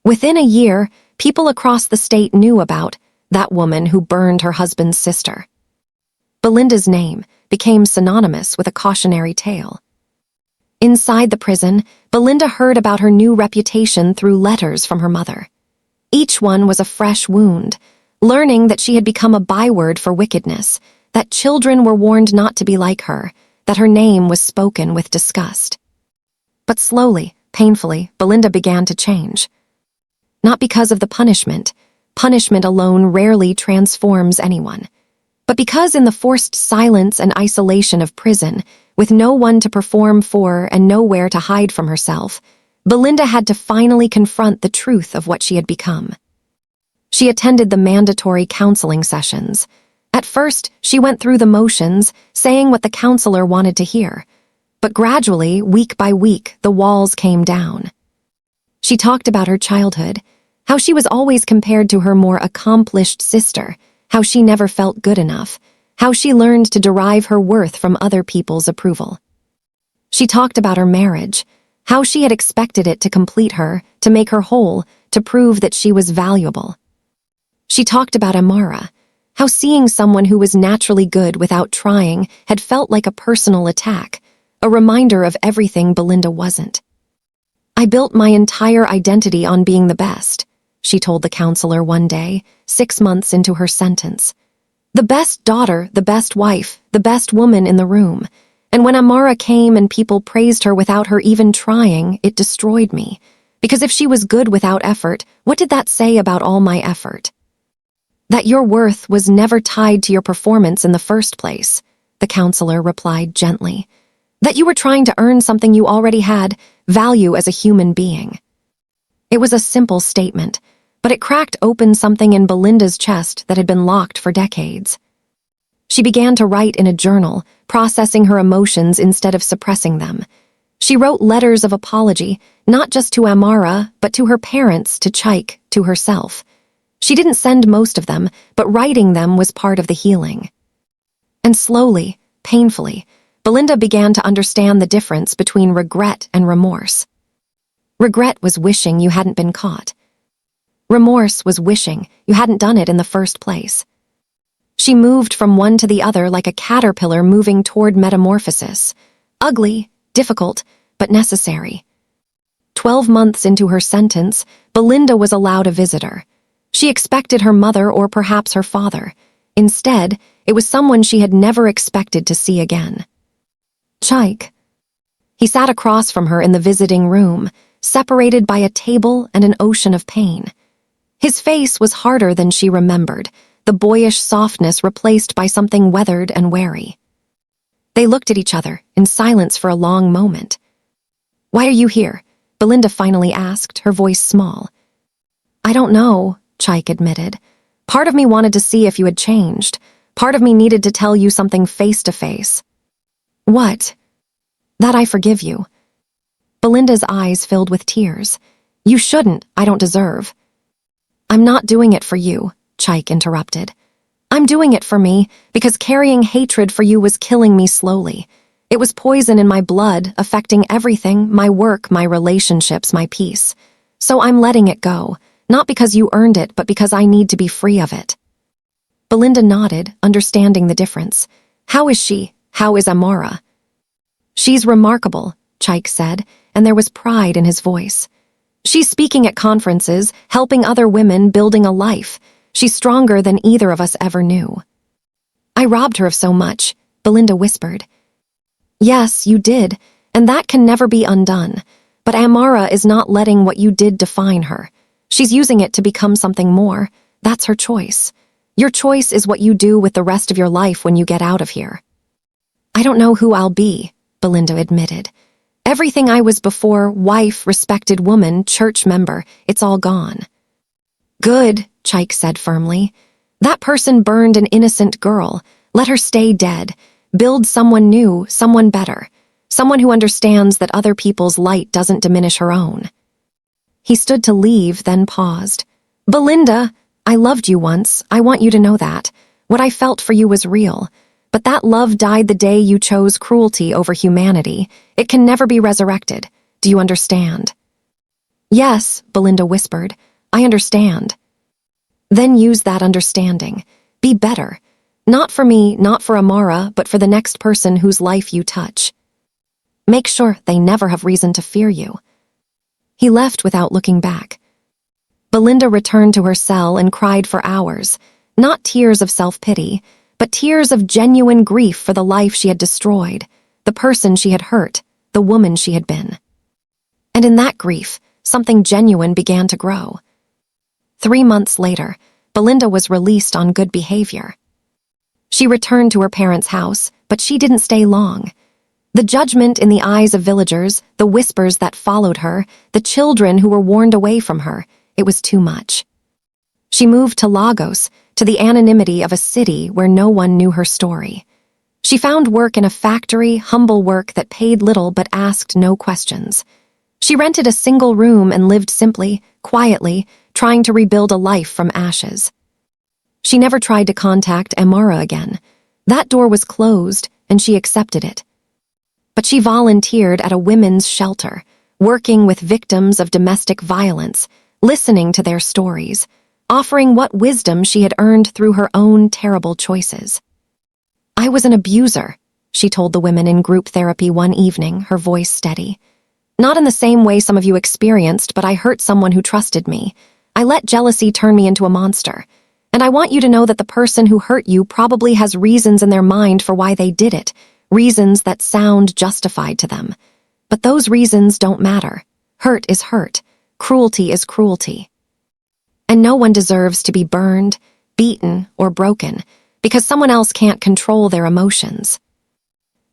Within a year, people across the state knew about that woman who burned her husband's sister. Belinda's name became synonymous with a cautionary tale. Inside the prison, Belinda heard about her new reputation through letters from her mother. Each one was a fresh wound, learning that she had become a byword for wickedness, that children were warned not to be like her, that her name was spoken with disgust. But slowly, painfully, Belinda began to change. Not because of the punishment. Punishment alone rarely transforms anyone. But because in the forced silence and isolation of prison, with no one to perform for and nowhere to hide from herself, Belinda had to finally confront the truth of what she had become. She attended the mandatory counseling sessions. At first, she went through the motions, saying what the counselor wanted to hear. But gradually, week by week, the walls came down. She talked about her childhood, how she was always compared to her more accomplished sister, how she never felt good enough, how she learned to derive her worth from other people's approval. She talked about her marriage, how she had expected it to complete her, to make her whole, to prove that she was valuable. She talked about Amara, how seeing someone who was naturally good without trying had felt like a personal attack, a reminder of everything Belinda wasn't. "I built my entire identity on being the best," she told the counselor one day, 6 months into her sentence. "The best daughter, the best wife, the best woman in the room. And when Amara came and people praised her without her even trying, it destroyed me. Because if she was good without effort, what did that say about all my effort? That your worth was never tied to your performance in the first place," the counselor replied gently. "That you were trying to earn something you already had, value as a human being." It was a simple statement, but it cracked open something in Belinda's chest that had been locked for decades. She began to write in a journal, processing her emotions instead of suppressing them. She wrote letters of apology, not just to Amara, but to her parents, to Chaik, to herself. She didn't send most of them, but writing them was part of the healing. And slowly, painfully, Belinda began to understand the difference between regret and remorse. Regret was wishing you hadn't been caught. Remorse was wishing you hadn't done it in the first place. She moved from one to the other like a caterpillar moving toward metamorphosis. Ugly, difficult, but necessary. 12 months into her sentence, Belinda was allowed a visitor. She expected her mother or perhaps her father. Instead, it was someone she had never expected to see again. Chaik. He sat across from her in the visiting room, separated by a table and an ocean of pain. His face was harder than she remembered, the boyish softness replaced by something weathered and wary. They looked at each other, in silence for a long moment. "Why are you here?" Belinda finally asked, her voice small. "I don't know," Chaik admitted. "Part of me wanted to see if you had changed. Part of me needed to tell you something face to face." "What?" "That I forgive you." Belinda's eyes filled with tears. "You shouldn't, I don't deserve." "I'm not doing it for you," Chaik interrupted. "I'm doing it for me, because carrying hatred for you was killing me slowly. It was poison in my blood, affecting everything, my work, my relationships, my peace. So I'm letting it go, not because you earned it, but because I need to be free of it." Belinda nodded, understanding the difference. "How is she? How is Amara?" "She's remarkable," Chaik said, and there was pride in his voice. "She's speaking at conferences, helping other women, building a life. She's stronger than either of us ever knew." "I robbed her of so much," Belinda whispered. "Yes, you did, and that can never be undone. But Amara is not letting what you did define her. She's using it to become something more. That's her choice. Your choice is what you do with the rest of your life when you get out of here." "I don't know who I'll be," Belinda admitted. "Everything I was before, wife, respected woman, church member, it's all gone." "Good," Chaik said firmly. "That person burned an innocent girl. Let her stay dead. Build someone new, someone better, someone who understands that other people's light doesn't diminish her own. He stood to leave, then paused. Belinda, I loved you once. I want you to know that. What I felt for you was real. But that love died the day you chose cruelty over humanity. It can never be resurrected. Do you understand? Yes, Belinda whispered. I understand. Then use that understanding. Be better. Not for me, not for Amara, but for the next person whose life you touch. Make sure they never have reason to fear you. He left without looking back. Belinda returned to her cell and cried for hours, not tears of self-pity, but tears of genuine grief for the life she had destroyed, the person she had hurt, the woman she had been. And in that grief, something genuine began to grow. 3 months later, Belinda was released on good behavior. She returned to her parents' house, but she didn't stay long. The judgment in the eyes of villagers, the whispers that followed her, the children who were warned away from her, it was too much. She moved to Lagos, to the anonymity of a city where no one knew her story. She found work in a factory, humble work that paid little but asked no questions. She rented a single room and lived simply, quietly, trying to rebuild a life from ashes. She never tried to contact Amara again. That door was closed, and she accepted it. But she volunteered at a women's shelter, working with victims of domestic violence, listening to their stories, offering what wisdom she had earned through her own terrible choices. I was an abuser, she told the women in group therapy one evening, her voice steady. Not in the same way some of you experienced, but I hurt someone who trusted me. I let jealousy turn me into a monster. And I want you to know that the person who hurt you probably has reasons in their mind for why they did it, reasons that sound justified to them. But those reasons don't matter. Hurt is hurt. Cruelty is cruelty. And no one deserves to be burned, beaten, or broken because someone else can't control their emotions.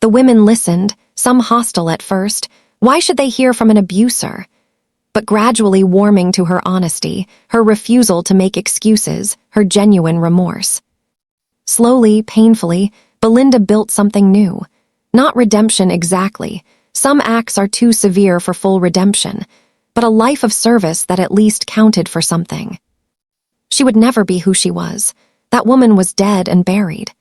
The women listened, some hostile at first. Why should they hear from an abuser? But gradually warming to her honesty, her refusal to make excuses, her genuine remorse. Slowly, painfully, Belinda built something new. Not redemption exactly. Some acts are too severe for full redemption, but a life of service that at least counted for something. She would never be who she was. That woman was dead and buried.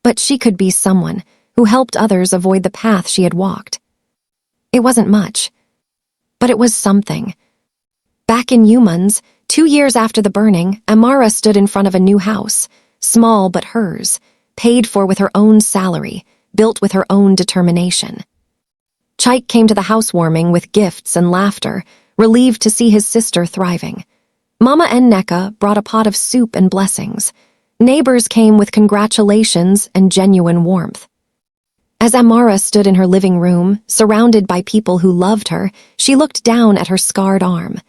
But she could be someone who helped others avoid the path she had walked. It wasn't much, but it was something. Back in Humans, 2 years after the burning, Amara stood in front of a new house, small but hers, paid for with her own salary, built with her own determination. Chaik came to the housewarming with gifts and laughter, relieved to see his sister thriving. Mama Nneka brought a pot of soup and blessings. Neighbors came with congratulations and genuine warmth. As Amara stood in her living room, surrounded by people who loved her, she looked down at her scarred arm.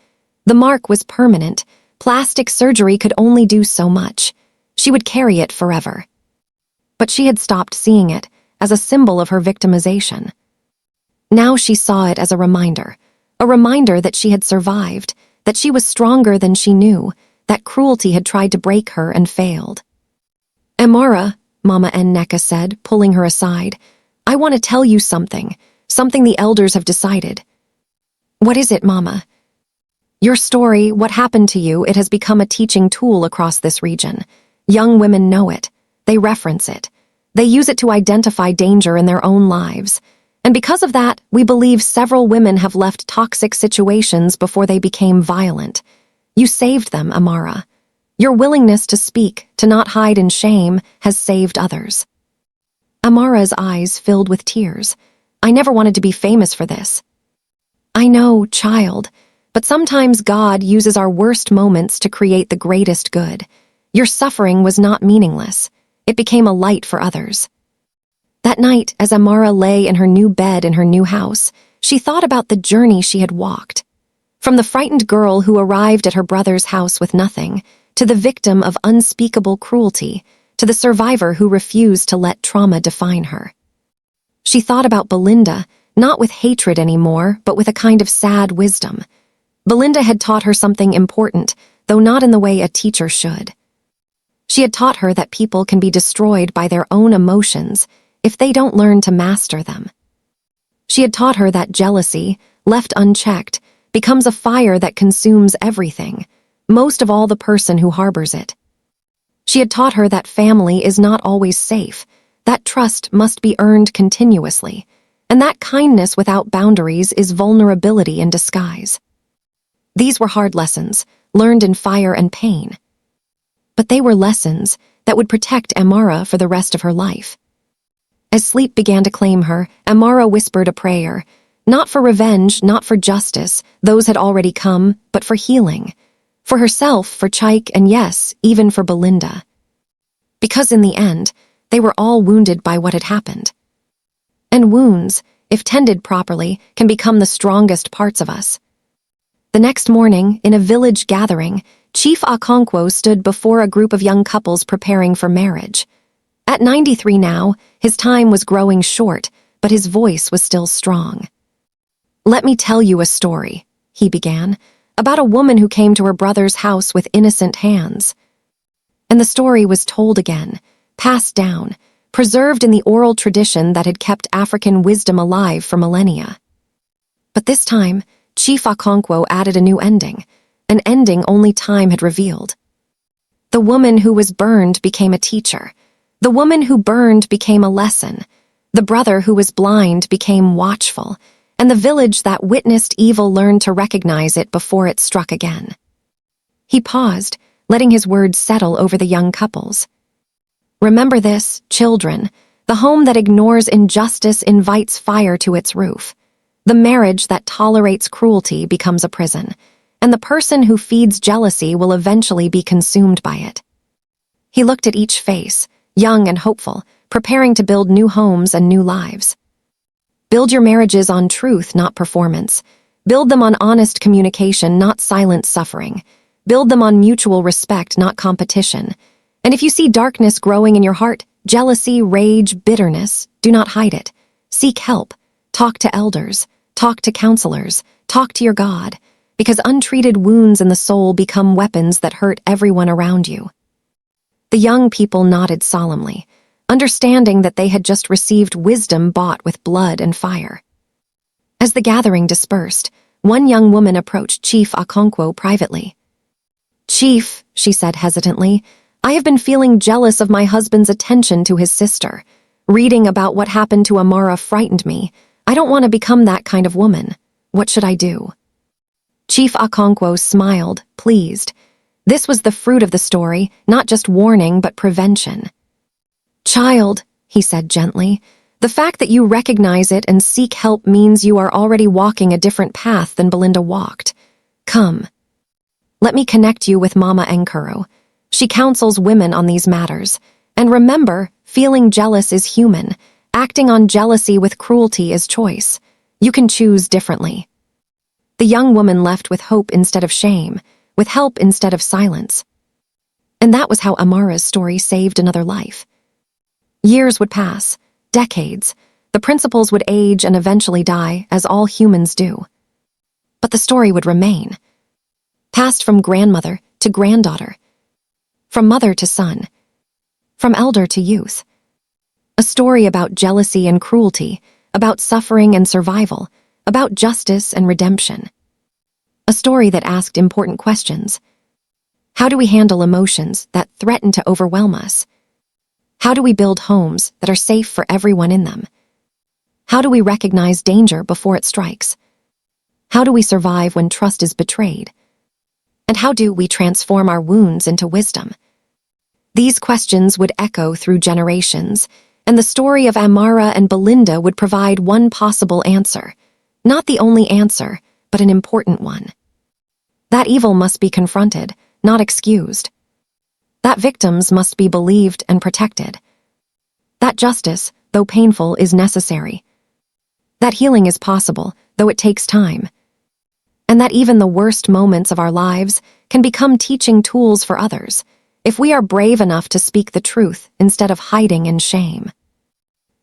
The mark was permanent. Plastic surgery could only do so much. She would carry it forever. But she had stopped seeing it as a symbol of her victimization. Now she saw it as a reminder that she had survived, that she was stronger than she knew, that cruelty had tried to break her and failed. Amara, Mama Nneka said, pulling her aside, I want to tell you something the elders have decided. What is it, Mama? Your story, what happened to you, it has become a teaching tool across this region. Young women know it. They reference it. They use it to identify danger in their own lives. And because of that, we believe several women have left toxic situations before they became violent. You saved them, Amara. Your willingness to speak, to not hide in shame, has saved others. Amara's eyes filled with tears. I never wanted to be famous for this. I know, child, but sometimes God uses our worst moments to create the greatest good. Your suffering was not meaningless. It became a light for others. That night, as Amara lay in her new bed in her new house, she thought about the journey she had walked. From the frightened girl who arrived at her brother's house with nothing, to the victim of unspeakable cruelty, to the survivor who refused to let trauma define her. She thought about Belinda, not with hatred anymore, but with a kind of sad wisdom. Belinda had taught her something important, though not in the way a teacher should. She had taught her that people can be destroyed by their own emotions if they don't learn to master them. She had taught her that jealousy, left unchecked, becomes a fire that consumes everything, most of all the person who harbors it. She had taught her that family is not always safe, that trust must be earned continuously, and that kindness without boundaries is vulnerability in disguise. These were hard lessons, learned in fire and pain. But they were lessons that would protect Amara for the rest of her life. As sleep began to claim her, Amara whispered a prayer, not for revenge, not for justice, those had already come, but for healing. For herself, for Chaik, and yes, even for Belinda. Because in the end, they were all wounded by what had happened. And wounds, if tended properly, can become the strongest parts of us. The next morning, in a village gathering, Chief Okonkwo stood before a group of young couples preparing for marriage. At 93 now, his time was growing short, but his voice was still strong. "Let me tell you a story," he began, "about a woman who came to her brother's house with innocent hands." And the story was told again, passed down, preserved in the oral tradition that had kept African wisdom alive for millennia. But this time, Chief Okonkwo added a new ending, an ending only time had revealed. The woman who was burned became a teacher. The woman who burned became a lesson. The brother who was blind became watchful, and the village that witnessed evil learned to recognize it before it struck again. He paused, letting his words settle over the young couples. "Remember this, children. The home that ignores injustice invites fire to its roof. The marriage that tolerates cruelty becomes a prison, and the person who feeds jealousy will eventually be consumed by it." He looked at each face, young and hopeful, preparing to build new homes and new lives. Build your marriages on truth, not performance. Build them on honest communication, not silent suffering. Build them on mutual respect, not competition. And if you see darkness growing in your heart, jealousy, rage, bitterness, do not hide it. Seek help. Talk to elders. Talk to counselors. Talk to your God. Because untreated wounds in the soul become weapons that hurt everyone around you. The young people nodded solemnly, understanding that they had just received wisdom bought with blood and fire. As the gathering dispersed, one young woman approached Chief Okonkwo privately. "Chief," she said hesitantly, "I have been feeling jealous of my husband's attention to his sister. Reading about what happened to Amara frightened me. I don't want to become that kind of woman. What should I do?" Chief Okonkwo smiled, pleased. This was the fruit of the story, not just warning but prevention. "Child," he said gently, "the fact that you recognize it and seek help means you are already walking a different path than Belinda walked. Come. Let me connect you with Mama Nkuru. She counsels women on these matters. And remember, feeling jealous is human. Acting on jealousy with cruelty is choice. You can choose differently." The young woman left with hope instead of shame, with help instead of silence. And that was how Amara's story saved another life. Years would pass, decades. The principles would age and eventually die, as all humans do. But the story would remain. Passed from grandmother to granddaughter. From mother to son. From elder to youth. A story about jealousy and cruelty, about suffering and survival, about justice and redemption. A story that asked important questions. How do we handle emotions that threaten to overwhelm us? How do we build homes that are safe for everyone in them? How do we recognize danger before it strikes? How do we survive when trust is betrayed? And how do we transform our wounds into wisdom? These questions would echo through generations, and the story of Amara and Belinda would provide one possible answer. Not the only answer, but an important one. That evil must be confronted, not excused. That victims must be believed and protected. That justice, though painful, is necessary. That healing is possible, though it takes time. And that even the worst moments of our lives can become teaching tools for others, if we are brave enough to speak the truth instead of hiding in shame.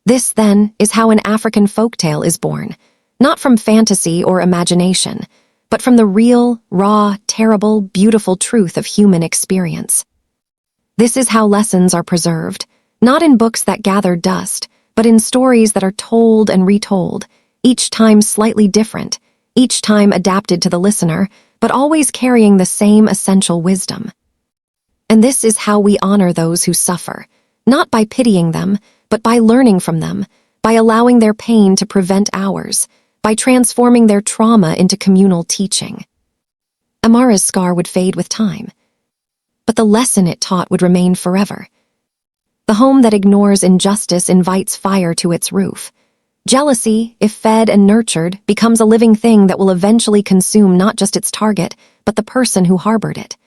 This, then, is how an African folktale is born, not from fantasy or imagination, but from the real, raw, terrible, beautiful truth of human experience. This is how lessons are preserved, not in books that gather dust, but in stories that are told and retold, each time slightly different, each time adapted to the listener, but always carrying the same essential wisdom. And this is how we honor those who suffer, not by pitying them, but by learning from them, by allowing their pain to prevent ours, by transforming their trauma into communal teaching. Amara's scar would fade with time, but the lesson it taught would remain forever. The home that ignores injustice invites fire to its roof. Jealousy, if fed and nurtured, becomes a living thing that will eventually consume not just its target, but the person who harbored it.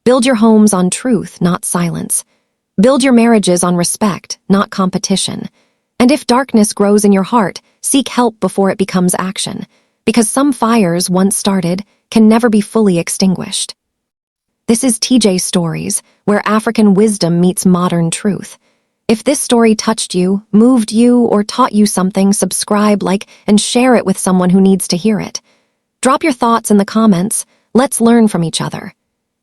Build your homes on truth, not silence. Build your marriages on respect, not competition. And if darkness grows in your heart, seek help before it becomes action, because some fires, once started, can never be fully extinguished. This is TJ Stories, where African wisdom meets modern truth. If this story touched you, moved you, or taught you something, subscribe, like, and share it with someone who needs to hear it. Drop your thoughts in the comments. Let's learn from each other.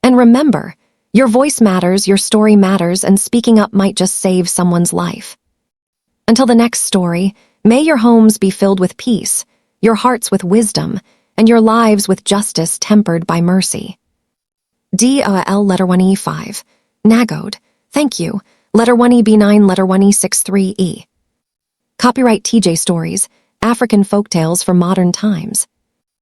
And remember, your voice matters, your story matters, and speaking up might just save someone's life. Until the next story, may your homes be filled with peace, your hearts with wisdom, and your lives with justice tempered by mercy. DL letter 1E5. Nagode. Thank you. Letter 1EB9, letter 1E63E. Copyright TJ Stories, African Folktales for Modern Times.